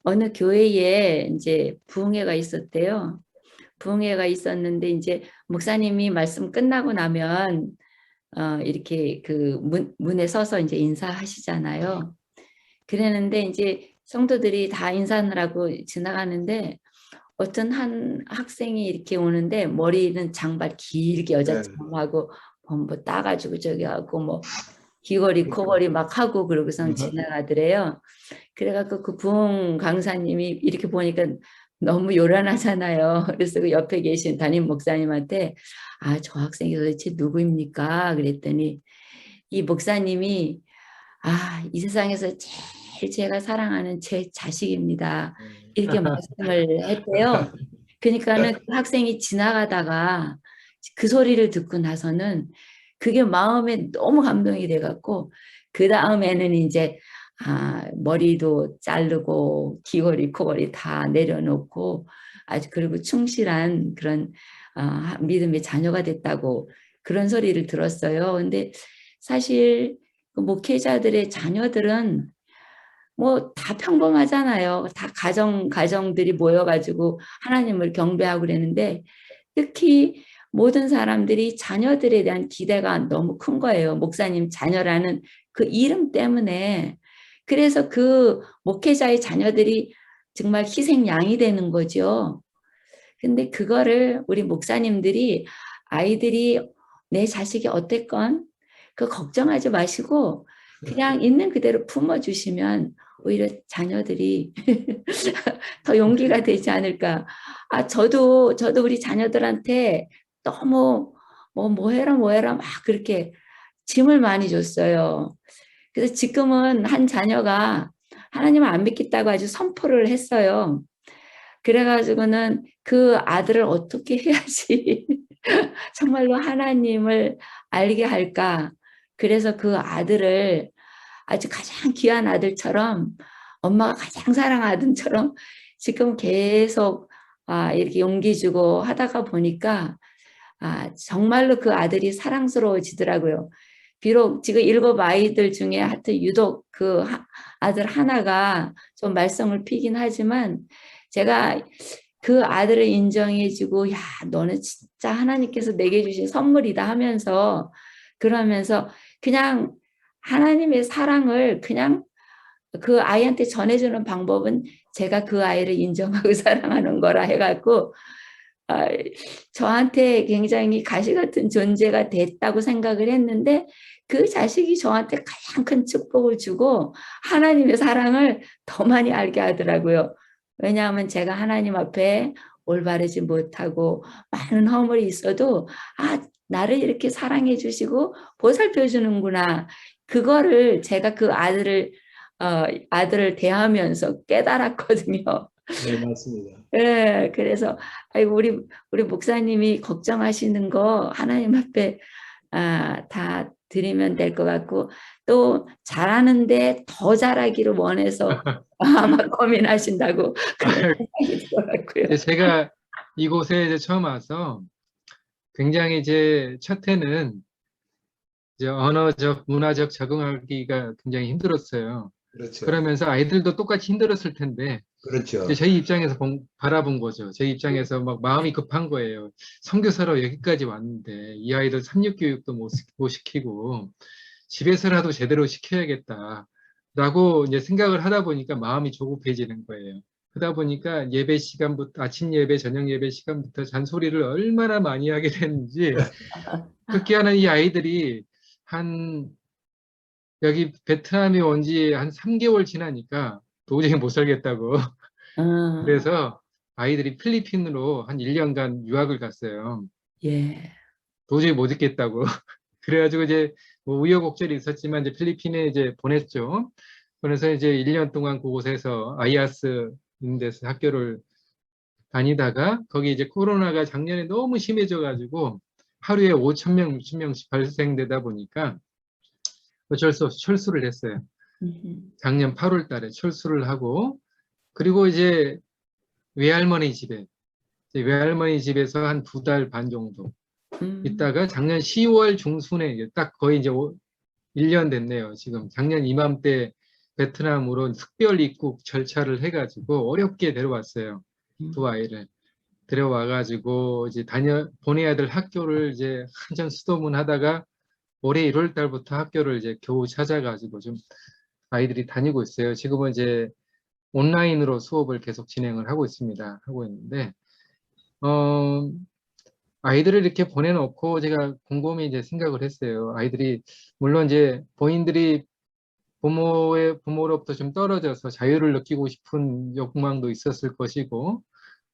A: 어느 교회에 이제 부흥회가 있었대요. 부흥회가 있었는데 이제 목사님이 말씀 끝나고 나면 이렇게 그 문에 서서 이제 인사하시잖아요. 그랬는데 이제 성도들이 다 인사하느라고 지나가는데 어떤 한 학생이 이렇게 오는데 머리는 장발 길게 여자처럼 하고 뭐 따가지고 저기 하고 뭐 귀걸이 코걸이 막 하고 그러고선 지나가더래요. 그래갖고 그 부흥 강사님이 이렇게 보니까 너무 요란하잖아요. 그래서 그 옆에 계신 담임 목사님한테 저 학생이 도대체 누구입니까? 그랬더니 이 목사님이 이 세상에서 제일 제가 사랑하는 제 자식입니다. 이렇게 말씀을 했대요. 그러니까는 그 학생이 지나가다가 그 소리를 듣고 나서는 그게 마음에 너무 감동이 돼갖고 그 다음에는 이제 머리도 자르고 귀걸이 코걸이 다 내려놓고 아주 그리고 충실한 그런 믿음의 자녀가 됐다고 그런 소리를 들었어요. 근데 사실 그 목회자들의 자녀들은 뭐 다 평범하잖아요. 다 가정들이 모여가지고 하나님을 경배하고 그랬는데 특히 모든 사람들이 자녀들에 대한 기대가 너무 큰 거예요. 목사님 자녀라는 그 이름 때문에. 그래서 그 목회자의 자녀들이 정말 희생양이 되는 거죠. 근데 그거를 우리 목사님들이 아이들이 내 자식이 어땠건 그 걱정하지 마시고 그냥 있는 그대로 품어주시면 오히려 자녀들이 더 용기가 되지 않을까. 저도 우리 자녀들한테 너무 뭐 해라 막 그렇게 짐을 많이 줬어요. 그래서 지금은 한 자녀가 하나님을 안 믿겠다고 아주 선포를 했어요. 그래가지고는 그 아들을 어떻게 해야지 정말로 하나님을 알게 할까. 그래서 그 아들을 아주 가장 귀한 아들처럼 엄마가 가장 사랑하는 아들처럼 지금 계속 이렇게 용기 주고 하다가 보니까 정말로 그 아들이 사랑스러워지더라고요. 비록 지금 7 아이들 중에 하여튼 유독 그 아들 하나가 좀 말썽을 피긴 하지만 제가 그 아들을 인정해주고 야 너는 진짜 하나님께서 내게 주신 선물이다 하면서 그러면서 그냥 하나님의 사랑을 그냥 그 아이한테 전해주는 방법은 제가 그 아이를 인정하고 사랑하는 거라 해갖고 저한테 굉장히 가시 같은 존재가 됐다고 생각을 했는데 그 자식이 저한테 가장 큰 축복을 주고 하나님의 사랑을 더 많이 알게 하더라고요. 왜냐하면 제가 하나님 앞에 올바르지 못하고 많은 허물이 있어도 나를 이렇게 사랑해 주시고 보살펴 주는구나. 그거를 제가 그 아들을 대하면서 깨달았거든요.
B: 네, 맞습니다.
A: 예, 그래서 우리 목사님이 걱정하시는 거 하나님 앞에 다 드리면 될 것 같고 또 잘하는데 더 잘하기를 원해서 아마 고민하신다고 그런 생각이 들어갔고요.
E: 제가 이곳에 이제 처음 와서 굉장히 이제 첫 해는 이제 언어적, 문화적 적응하기가 굉장히 힘들었어요.
B: 그렇죠.
E: 그러면서 아이들도 똑같이 힘들었을 텐데
B: 그렇죠.
E: 이제 저희 입장에서 바라본 거죠. 저희 입장에서 막 마음이 급한 거예요. 선교사로 여기까지 왔는데 이 아이들 삼육교육도 못 시키고 집에서라도 제대로 시켜야겠다라고 이제 생각을 하다 보니까 마음이 조급해지는 거예요. 그러다 보니까 예배 시간부터 아침 예배, 저녁 예배 시간부터 잔소리를 얼마나 많이 하게 됐는지 특히나 이 아이들이 여기 베트남에 온 지 한 3개월 지나니까 도저히 못 살겠다고 그래서 아이들이 필리핀으로 한 1년간 유학을 갔어요.
A: 예.
E: 도저히 못 있겠다고. 그래가지고 이제 뭐 우여곡절이 있었지만 이제 필리핀에 이제 보냈죠. 그래서 이제 1년 동안 그곳에서 아이아스 있는 데서 학교를 다니다가 거기 이제 코로나가 작년에 너무 심해져가지고 하루에 5,000명, 6,000명씩 발생되다 보니까 어쩔 수 없이 철수를 했어요. 작년 8월 달에 철수를 하고 그리고 이제 외할머니 집에서 한 2달 반 정도 있다가 작년 10월 중순에 딱 거의 이제 1년 됐네요. 지금 작년 이맘때 베트남으로 특별 입국 절차를 해가지고 어렵게 데려왔어요. 2 아이를 데려와가지고 이제 보내야 될 학교를 이제 한참 수도문 하다가 올해 1월 달부터 학교를 이제 겨우 찾아가지고 좀 아이들이 다니고 있어요. 지금은 이제 온라인으로 수업을 계속 진행을 하고 있는데, 아이들을 이렇게 보내놓고 제가 곰곰이 이제 생각을 했어요. 아이들이, 물론 이제 본인들이 부모로부터 좀 떨어져서 자유를 느끼고 싶은 욕망도 있었을 것이고,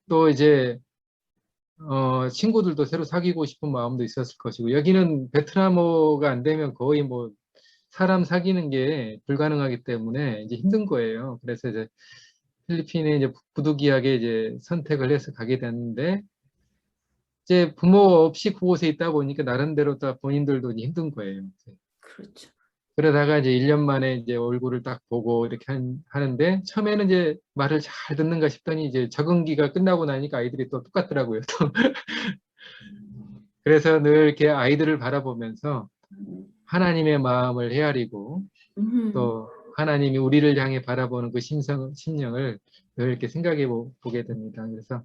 E: 또 이제, 친구들도 새로 사귀고 싶은 마음도 있었을 것이고, 여기는 베트남어가 안 되면 거의 뭐, 사람 사귀는 게 불가능하기 때문에 이제 힘든 거예요. 그래서 이제 필리핀에 이제 부득이하게 이제 선택을 해서 가게 됐는데, 이제 부모 없이 그곳에 있다 보니까 나름대로 다 본인들도 이제 힘든 거예요.
A: 그렇죠.
E: 그러다가 이제 1년 만에 이제 얼굴을 딱 보고 이렇게 하는데, 처음에는 이제 말을 잘 듣는가 싶더니 이제 적응기가 끝나고 나니까 아이들이 또 똑같더라고요. 또. 그래서 늘 이렇게 아이들을 바라보면서 하나님의 마음을 헤아리고 또 하나님이 우리를 향해 바라보는 그 심령을 늘 이렇게 생각해 보게 됩니다. 그래서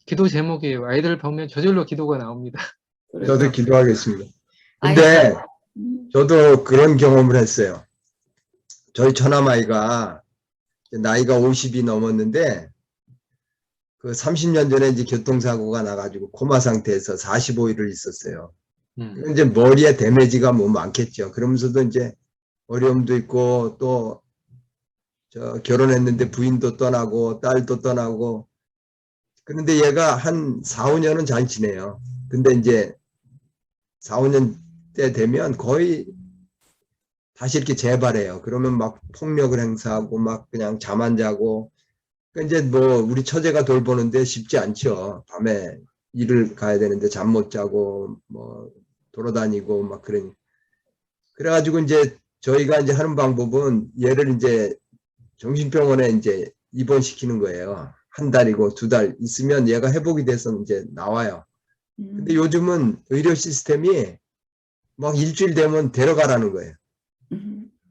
E: 기도 제목이에요. 아이들을 보면 저절로 기도가 나옵니다.
B: 저도 기도하겠습니다. 근데 저도 그런 경험을 했어요. 저희 처남아이가 나이가 50이 넘었는데 그 30년 전에 이제 교통사고가 나가지고 코마 상태에서 45일을 있었어요. 이제 머리에 데미지가 뭐 많겠죠. 그러면서도 이제 어려움도 있고 또 결혼했는데 부인도 떠나고 딸도 떠나고 그런데 얘가 한 4, 5년은 잘 지내요. 근데 이제 4, 5년 때 되면 거의 다시 이렇게 재발해요. 그러면 막 폭력을 행사하고 막 그냥 잠 안 자고. 그러니까 이제 뭐 우리 처제가 돌보는데 쉽지 않죠. 밤에 일을 가야 되는데 잠 못 자고 뭐 돌아다니고 막 그러니. 그래가지고 이제 저희가 이제 하는 방법은 얘를 이제 정신병원에 이제 입원시키는 거예요. 한 달이고 2달 있으면 얘가 회복이 돼서 이제 나와요. 근데 요즘은 의료 시스템이 막 일주일 되면 데려가라는 거예요.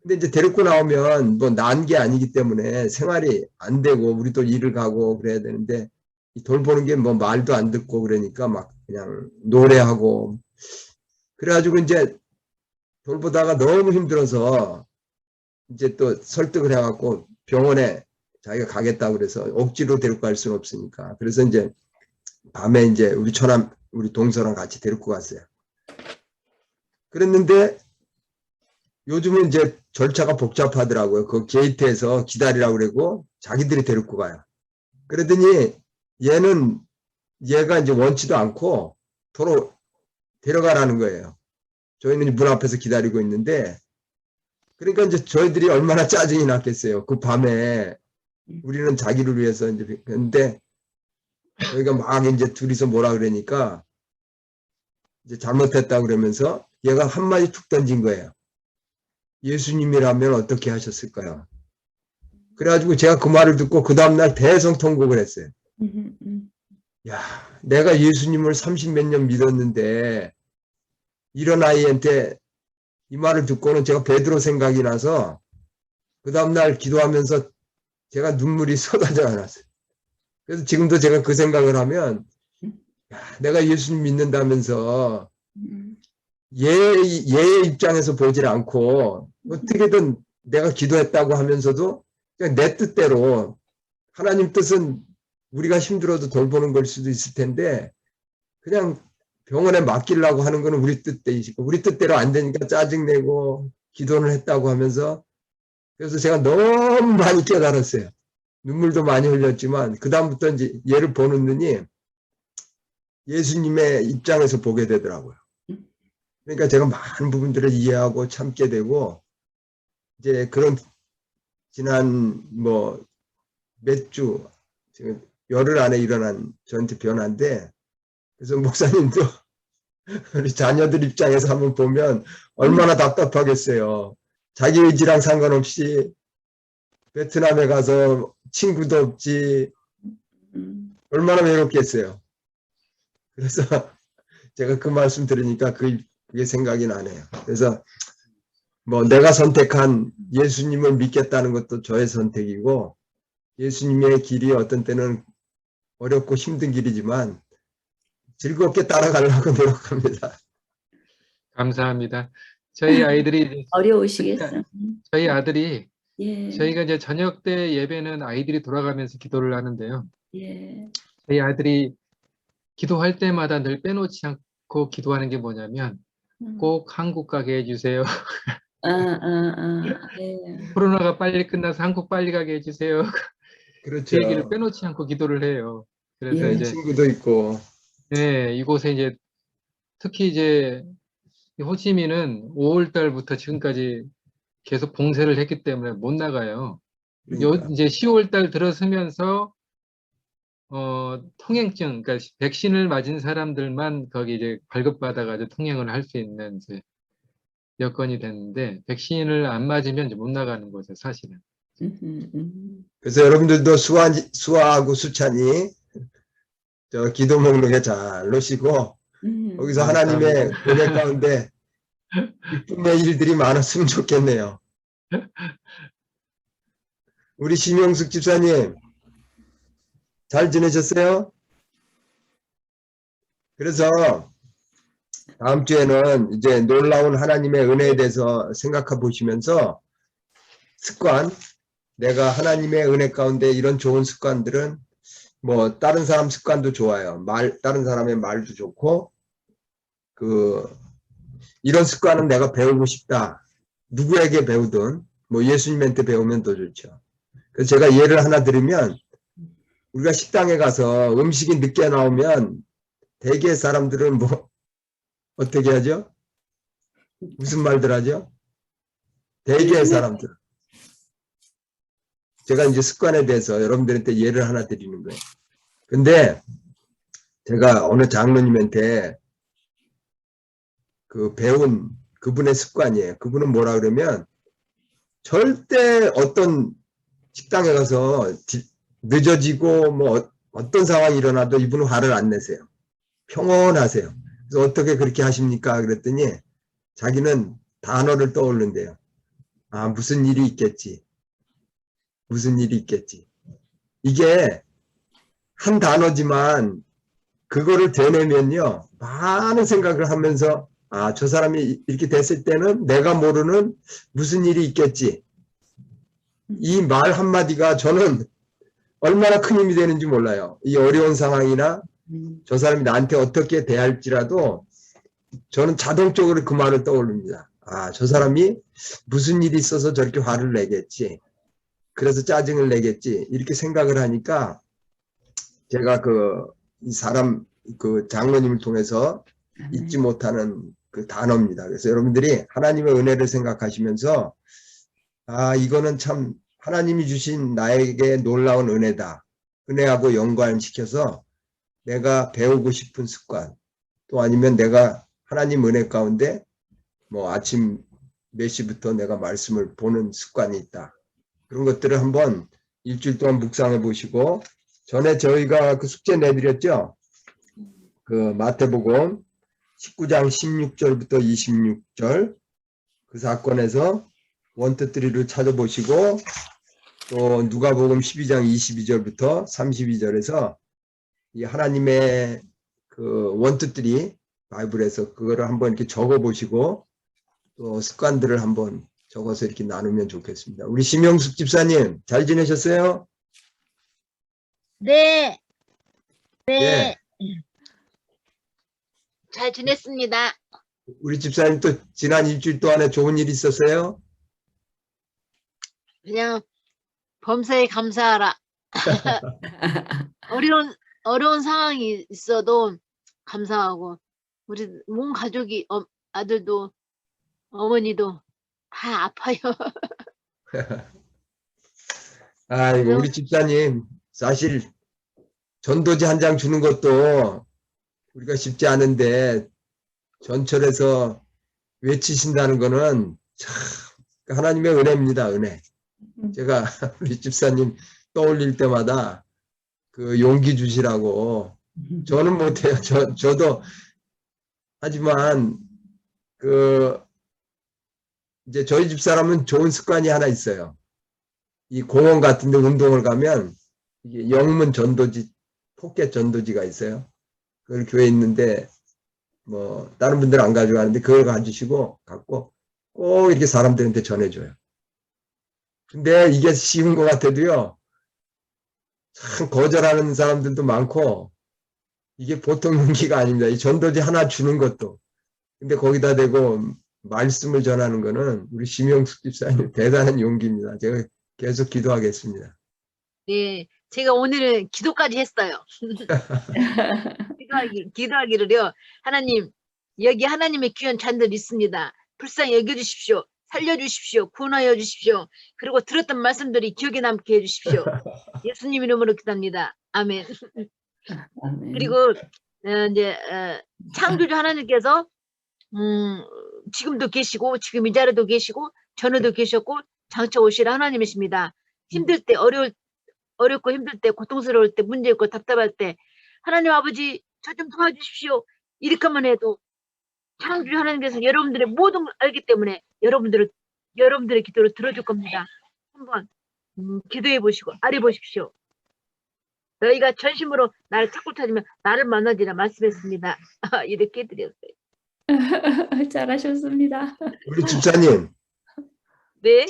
B: 근데 이제 데리고 나오면 뭐 난 게 아니기 때문에 생활이 안 되고 우리도 일을 가고 그래야 되는데 이 돌보는 게 뭐 말도 안 듣고 그러니까 막 그냥 노래하고 그래가지고 이제 돌보다가 너무 힘들어서 이제 또 설득을 해갖고 병원에 자기가 가겠다고 그래서 억지로 데리고 갈 수는 없으니까 그래서 이제 밤에 이제 우리 처남 우리 동서랑 같이 데리고 갔어요. 그랬는데 요즘은 이제 절차가 복잡하더라고요. 그 게이트에서 기다리라고 그러고 자기들이 데리고 가요. 그러더니 얘가 이제 원치도 않고 도로 데려가라는 거예요. 저희는 문 앞에서 기다리고 있는데 그러니까 이제 저희들이 얼마나 짜증이 났겠어요. 그 밤에 우리는 자기를 위해서 이제 근데 저희가 막 이제 둘이서 뭐라 그러니까 이제 잘못했다 그러면서 얘가 한마디 툭 던진 거예요. 예수님이라면 어떻게 하셨을까요? 그래가지고 제가 그 말을 듣고 그 다음날 대성통곡을 했어요. 야, 내가 예수님을 30몇 년 믿었는데 이런 아이한테 이 말을 듣고는 제가 베드로 생각이 나서 그 다음날 기도하면서 제가 눈물이 쏟아져 나왔어요. 그래서 지금도 제가 그 생각을 하면 야, 내가 예수님 믿는다면서 얘의 입장에서 보질 않고 어떻게든 내가 기도했다고 하면서도 그냥 내 뜻대로 하나님 뜻은 우리가 힘들어도 돌보는 걸 수도 있을 텐데 그냥 병원에 맡기려고 하는 거는 우리 뜻대이시고 우리 뜻대로 안 되니까 짜증내고 기도를 했다고 하면서 그래서 제가 너무 많이 깨달았어요. 눈물도 많이 흘렸지만 그 다음부터 이제 얘를 보는 눈이 예수님의 입장에서 보게 되더라고요. 그러니까 제가 많은 부분들을 이해하고 참게 되고 이제 그런 지난 뭐 몇 주 지금 열흘 안에 일어난 저한테 변화인데 그래서 목사님도 우리 자녀들 입장에서 한번 보면 얼마나 답답하겠어요. 자기 의지랑 상관없이 베트남에 가서 친구도 없지 얼마나 외롭겠어요. 그래서 제가 그 말씀 들으니까 그게 생각이 나네요. 그래서 뭐 내가 선택한 예수님을 믿겠다는 것도 저의 선택이고 예수님의 길이 어떤 때는 어렵고 힘든 길이지만 즐겁게 따라가려고 노력합니다.
E: 감사합니다. 저희 아이들이
A: 어려우시겠어요.
E: 저희 아들이
A: 예,
E: 저희가 이제 저녁 때 예배는 아이들이 돌아가면서 기도를 하는데요.
A: 예.
E: 저희 아들이 기도할 때마다 늘 빼놓지 않고 기도하는 게 뭐냐면 꼭 한국 가게 해주세요.
A: 예.
E: 코로나가 빨리 끝나서 한국 빨리 가게 해주세요.
B: 그렇죠.
E: 그 얘기를 빼놓지 않고 기도를 해요. 그래서
A: 예.
E: 이제
B: 친구도 있고
E: 네, 이곳에 이제 특히 이제 이 호치민은 5월 달부터 지금까지 계속 봉쇄를 했기 때문에 못 나가요.
B: 그러니까.
E: 이제 10월 달 들어서면서 통행증, 그러니까 백신을 맞은 사람들만 거기 이제 발급받아가지고 통행을 할 수 있는 이제 여건이 됐는데 백신을 안 맞으면 이제 못 나가는 거죠, 사실은.
B: 그래서 여러분들도 수아하고 수찬이 저 기도 목록에 잘 넣으시고 거기서 하나님의 은혜 가운데 기쁨의 일들이 많았으면 좋겠네요. 우리 심영숙 집사님 잘 지내셨어요? 그래서 다음 주에는 이제 놀라운 하나님의 은혜에 대해서 생각해 보시면서 습관, 내가 하나님의 은혜 가운데 이런 좋은 습관들은 뭐 다른 사람 습관도 좋아요. 다른 사람의 말도 좋고 이런 습관은 내가 배우고 싶다. 누구에게 배우든 뭐 예수님한테 배우면 더 좋죠. 그래서 제가 예를 하나 드리면 우리가 식당에 가서 음식이 늦게 나오면 대개 사람들은 뭐 어떻게 하죠? 무슨 말들 하죠? 대개의 사람들. 제가 이제 습관에 대해서 여러분들한테 예를 하나 드리는 거예요. 근데 제가 어느 장로님한테 그 배운 그분의 습관이에요. 그분은 뭐라 그러면 절대 어떤 식당에 가서 늦어지고 뭐 어떤 상황이 일어나도 이분은 화를 안 내세요. 평온하세요. 그래서 어떻게 그렇게 하십니까? 그랬더니 자기는 단어를 떠올른대요. 아, 무슨 일이 있겠지. 무슨 일이 있겠지. 이게 한 단어지만 그거를 되뇌면요. 많은 생각을 하면서 아, 저 사람이 이렇게 됐을 때는 내가 모르는 무슨 일이 있겠지. 이 말 한마디가 저는 얼마나 큰 힘이 되는지 몰라요. 이 어려운 상황이나 저 사람이 나한테 어떻게 대할지라도 저는 자동적으로 그 말을 떠올립니다. 아, 저 사람이 무슨 일이 있어서 저렇게 화를 내겠지. 그래서 짜증을 내겠지. 이렇게 생각을 하니까 제가 이 사람, 그 장로님을 통해서 잊지 못하는 그 단어입니다. 그래서 여러분들이 하나님의 은혜를 생각하시면서 아, 이거는 참 하나님이 주신 나에게 놀라운 은혜다. 은혜하고 연관시켜서 내가 배우고 싶은 습관, 또 아니면 내가 하나님 은혜 가운데 뭐 아침 몇 시부터 내가 말씀을 보는 습관이 있다. 그런 것들을 한번 일주일 동안 묵상해 보시고, 전에 저희가 그 숙제 내드렸죠? 그 마태복음 19장 16절부터 26절 그 사건에서 원투쓰리를 찾아보시고, 또 누가복음 12장 22절부터 32절에서 이 하나님의 그 원투쓰리 바이블에서 그거를 한번 이렇게 적어 보시고 또 습관들을 한번 적어서 이렇게 나누면 좋겠습니다. 우리 심영숙 집사님 잘 지내셨어요?
F: 네,
B: 예.
F: 잘 지냈습니다.
B: 우리 집사님 또 지난 일주일 동안에 좋은 일 있었어요?
F: 그냥 범사에 감사하라. 어려운 상황이 있어도 감사하고, 우리 온 가족이, 아들도, 어머니도 다 아파요.
B: 아이고, 우리 집사님 사실 전도지 한 장 주는 것도 우리가 쉽지 않은데 전철에서 외치신다는 거는 참 하나님의 은혜입니다. 은혜. 제가 우리 집사님 떠올릴 때마다 그 용기 주시라고. 저는 못해요. 저도 하지만 이제 저희 집사람은 좋은 습관이 하나 있어요. 이 공원 같은 데 운동을 가면 이게 영문 전도지, 포켓 전도지가 있어요. 그걸 교회에 있는데 뭐 다른 분들은 안 가져가는데 그걸 갖고 꼭 이렇게 사람들한테 전해줘요. 근데 이게 쉬운 것 같아도요, 참 거절하는 사람들도 많고 이게 보통 용기가 아닙니다. 이 전도지 하나 주는 것도. 근데 거기다 대고 말씀을 전하는 거는 우리 심영숙 집사님 대단한 용기입니다. 제가 계속 기도하겠습니다.
F: 네, 제가 오늘은 기도까지 했어요. 기도하기를요. 하나님, 여기 하나님의 귀한 잔들 있습니다. 불쌍히 여겨주십시오. 살려주십시오. 구원하여 주십시오. 그리고 들었던 말씀들이 기억에 남게 해주십시오. 예수님 이름으로 기도합니다. 아멘.
A: 아멘.
F: 그리고 이제 창조주 하나님께서 지금도 계시고 지금 이 자리도 계시고 전에도 계셨고 장차 오실 하나님이십니다. 힘들 때 어렵고 힘들 때 고통스러울 때 문제 있고 답답할 때 하나님 아버지 저 좀 도와주십시오. 이렇게만 해도 창조주 하나님께서 여러분들의 모든 걸 알기 때문에 여러분들의 기도를 들어줄 겁니다. 한번 기도해 보시고 아뢰 보십시오. 너희가 전심으로 나를 찾고 찾으면 나를 만나지라 말씀했습니다. 이렇게 드렸어요.
A: 잘하셨습니다.
B: 우리 집사님,
F: 네.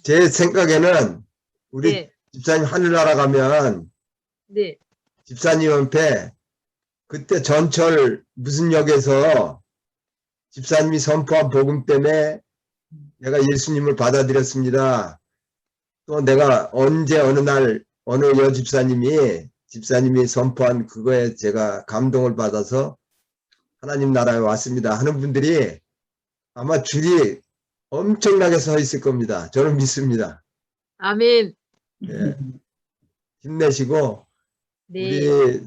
B: 제 생각에는 우리
F: 네.
B: 집사님 하늘나라 가면
F: 네.
B: 집사님 앞에 그때 전철 무슨 역에서 집사님이 선포한 복음 때문에 내가 예수님을 받아들였습니다. 또 내가 언제 어느 날 어느 집사님이 선포한 그거에 제가 감동을 받아서 하나님 나라에 왔습니다 하는 분들이 아마 줄이 엄청나게 서 있을 겁니다. 저는 믿습니다.
F: 아멘.
B: 예, 힘내시고
F: 네.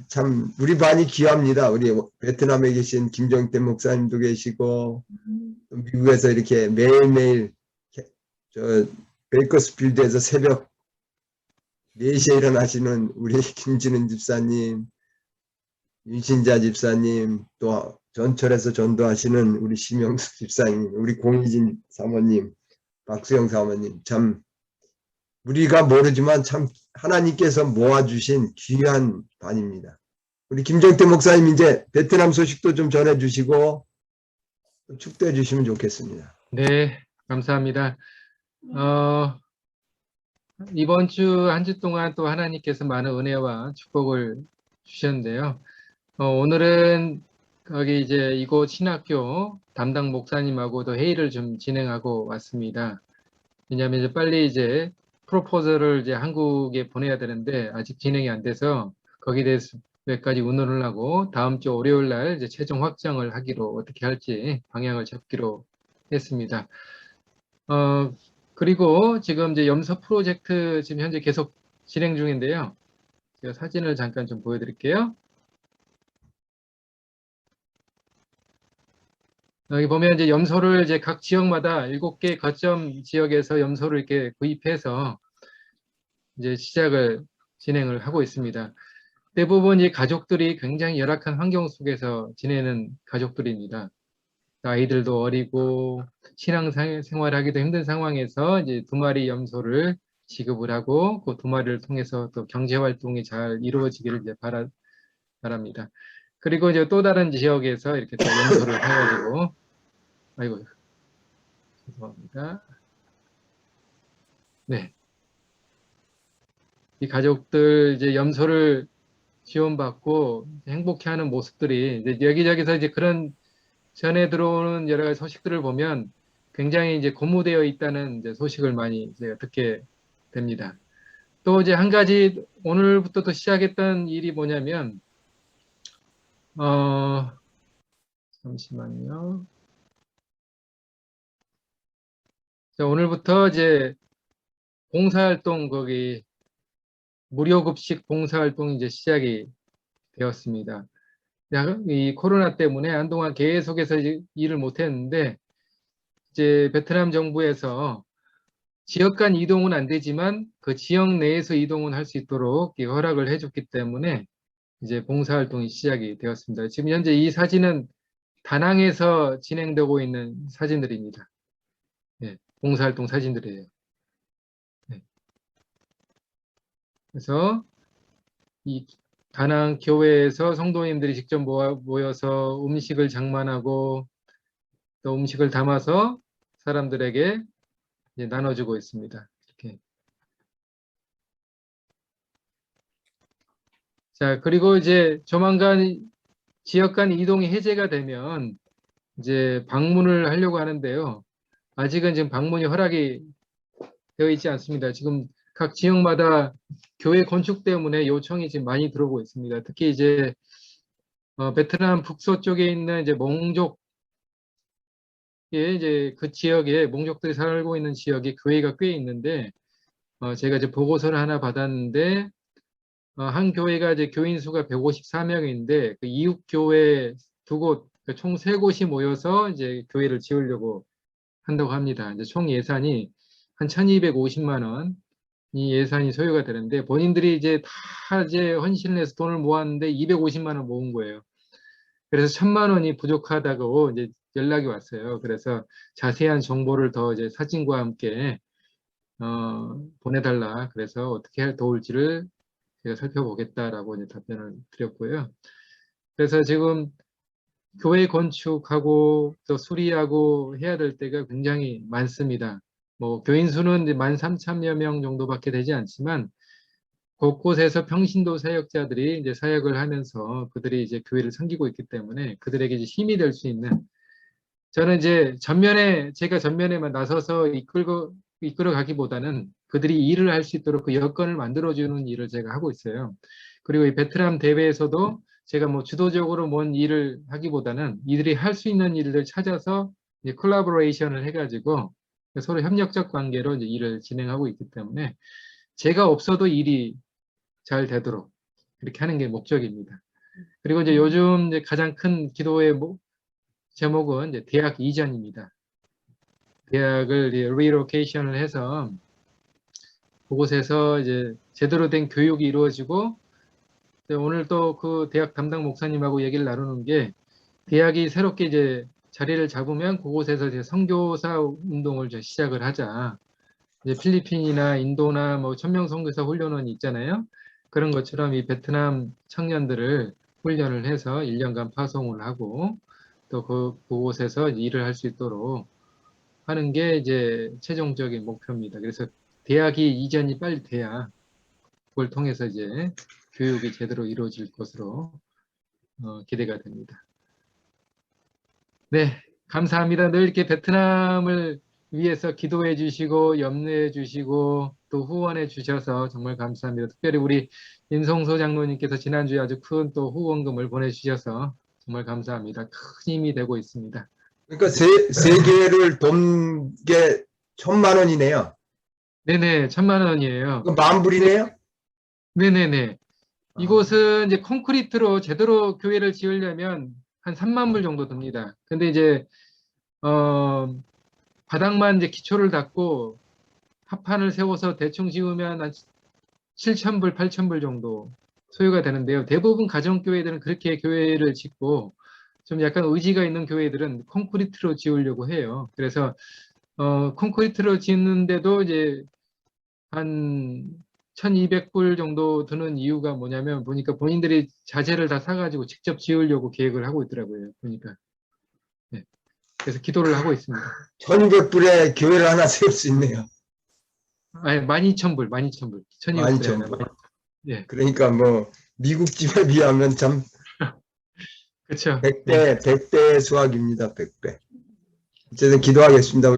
B: 우리 반이 귀합니다. 우리 베트남에 계신 김정태 목사님도 계시고 또 미국에서 이렇게 매일매일 저 베이커스필드에서 새벽 4시에 일어나시는 우리 김진은 집사님, 윤신자 집사님, 또 전철에서 전도하시는 우리 심영수 집사님, 우리 공희진 사모님, 박수영 사모님, 참 우리가 모르지만 참 하나님께서 모아주신 귀한 반입니다. 우리 김정태 목사님 이제 베트남 소식도 좀 전해주시고 축도해 주시면 좋겠습니다.
E: 네, 감사합니다. 이번 주 한 주 동안 또 하나님께서 많은 은혜와 축복을 주셨는데요. 오늘은 거기 이제 이곳 신학교 담당 목사님하고도 회의를 좀 진행하고 왔습니다. 왜냐하면 이제 빨리 이제 프로포즈를 이제 한국에 보내야 되는데 아직 진행이 안 돼서 거기에 대해서 몇 가지 의논을 하고 다음 주 월요일 날 이제 최종 확정을 하기로 어떻게 할지 방향을 잡기로 했습니다. 그리고 지금 이제 염소 프로젝트 지금 현재 계속 진행 중인데요. 제가 사진을 잠깐 좀 보여드릴게요. 여기 보면 이제 염소를 이제 각 지역마다 7개 거점 지역에서 염소를 이렇게 구입해서 이제 시작을 진행을 하고 있습니다. 대부분 이 가족들이 굉장히 열악한 환경 속에서 지내는 가족들입니다. 아이들도 어리고 신앙생활하기도 힘든 상황에서 이제 2마리 염소를 지급을 하고 그 2마리를 통해서 또 경제활동이 잘 이루어지기를 이제 바랍니다. 그리고 이제 또 다른 지역에서 이렇게 또 염소를 해가지고 아이고 죄송합니다. 네, 이 가족들 이제 염소를 지원받고 행복해하는 모습들이 이제 여기저기서 이제 그런 전해 들어오는 여러 가지 소식들을 보면 굉장히 이제 고무되어 있다는 이제 소식을 많이 이제 듣게 됩니다. 또 이제 한 가지 오늘부터 또 시작했던 일이 뭐냐면 잠시만요. 자, 오늘부터 이제 봉사활동 거기 무료급식 봉사활동이 이제 시작이 되었습니다. 이 코로나 때문에 한동안 계속해서 일을 못했는데 이제 베트남 정부에서 지역 간 이동은 안 되지만 그 지역 내에서 이동은 할 수 있도록 허락을 해줬기 때문에 이제 봉사활동이 시작이 되었습니다. 지금 현재 이 사진은 다낭에서 진행되고 있는 사진들입니다. 네, 봉사활동 사진들이에요. 네. 그래서 이 다낭 교회에서 성도님들이 직접 모여서 음식을 장만하고 또 음식을 담아서 사람들에게 이제 나눠주고 있습니다. 이렇게. 자, 그리고 이제 조만간 지역 간 이동이 해제가 되면 이제 방문을 하려고 하는데요. 아직은 지금 방문이 허락이 되어 있지 않습니다. 지금 각 지역마다 교회 건축 때문에 요청이 지금 많이 들어오고 있습니다. 특히 이제 베트남 북서쪽에 있는 이제 몽족에 이제 그 지역에 몽족들이 살고 있는 지역에 교회가 꽤 있는데 제가 이제 보고서를 하나 받았는데 한 교회가 이제 교인 수가 154명인데 그 이웃 교회 2곳, 총 3곳이 모여서 이제 교회를 지으려고 한다고 합니다. 이제 총 예산이 한 1,250만 원. 이 예산이 소요가 되는데 본인들이 이제 다 이제 헌신을 해서 돈을 모았는데 250만 원 모은 거예요. 그래서 1,000만 원이 부족하다고 이제 연락이 왔어요. 그래서 자세한 정보를 더 이제 사진과 함께 보내달라. 그래서 어떻게 도울지를 제가 살펴보겠다라고 이제 답변을 드렸고요. 그래서 지금 교회 건축하고 또 수리하고 해야 될 때가 굉장히 많습니다. 뭐 교인 수는 13,000여 명 정도밖에 되지 않지만 곳곳에서 평신도 사역자들이 이제 사역을 하면서 그들이 이제 교회를 섬기고 있기 때문에 그들에게 이제 힘이 될 수 있는 저는 이제 제가 전면에만 나서서 이끌어 가기보다는 그들이 일을 할 수 있도록 그 여건을 만들어주는 일을 제가 하고 있어요. 그리고 이 베트남 대회에서도 제가 뭐 주도적으로 뭔 일을 하기보다는 이들이 할 수 있는 일을 찾아서 이제 콜라보레이션을 해가지고 서로 협력적 관계로 이제 일을 진행하고 있기 때문에 제가 없어도 일이 잘 되도록 그렇게 하는 게 목적입니다. 그리고 이제 요즘 이제 가장 큰 기도의 제목은 이제 대학 이전입니다. 대학을 리로케이션을 해서 그곳에서 이제 제대로 된 교육이 이루어지고, 오늘 또 그 대학 담당 목사님하고 얘기를 나누는 게, 대학이 새롭게 이제 자리를 잡으면 그곳에서 이제 선교사 운동을 이제 시작을 하자. 이제 필리핀이나 인도나 뭐 천명 선교사 훈련원이 있잖아요. 그런 것처럼 이 베트남 청년들을 훈련을 해서 1년간 파송을 하고 또 그곳에서 일을 할 수 있도록 하는 게 이제 최종적인 목표입니다. 그래서 대학이 이전이 빨리 돼야 그걸 통해서 이제 교육이 제대로 이루어질 것으로 기대가 됩니다. 네, 감사합니다. 늘 이렇게 베트남을 위해서 기도해 주시고 염려해 주시고 또 후원해 주셔서 정말 감사합니다. 특별히 우리 임성소 장로님께서 지난주에 아주 큰 또 후원금을 보내주셔서 정말 감사합니다. 큰 힘이 되고 있습니다.
B: 그러니까 세계를 돕는 게 1,000만 원이네요.
E: 네네, 1,000만 원이에요.
B: 그 만불이네요.
E: 네네네. 이곳은 이제 콘크리트로 제대로 교회를 지으려면 한 3만 불 정도 듭니다. 근데 이제 바닥만 이제 기초를 닫고 합판을 세워서 대충 지으면 한 7,000불, 8,000불 정도 소요가 되는데요. 대부분 가정교회들은 그렇게 교회를 짓고 좀 약간 의지가 있는 교회들은 콘크리트로 지으려고 해요. 그래서 콘크리트로 짓는데도 이제 한 1,200불 정도 드는 이유가 뭐냐면 보니까 본인들이 자재를 다 사가지고 직접 지으려고 계획을 하고 있더라고요. 보니까. 네. 그래서 기도를 하고 있습니다.
B: 1,200불에 교회를 하나 세울 수 있네요.
E: 아니, 12,000불, 12,000불.
B: 12,000불.
E: 예.
B: 그러니까 뭐 미국 집에 비하면 참
E: 그렇죠.
B: 100배 수확입니다. 100배. 어쨌든 기도하겠습니다.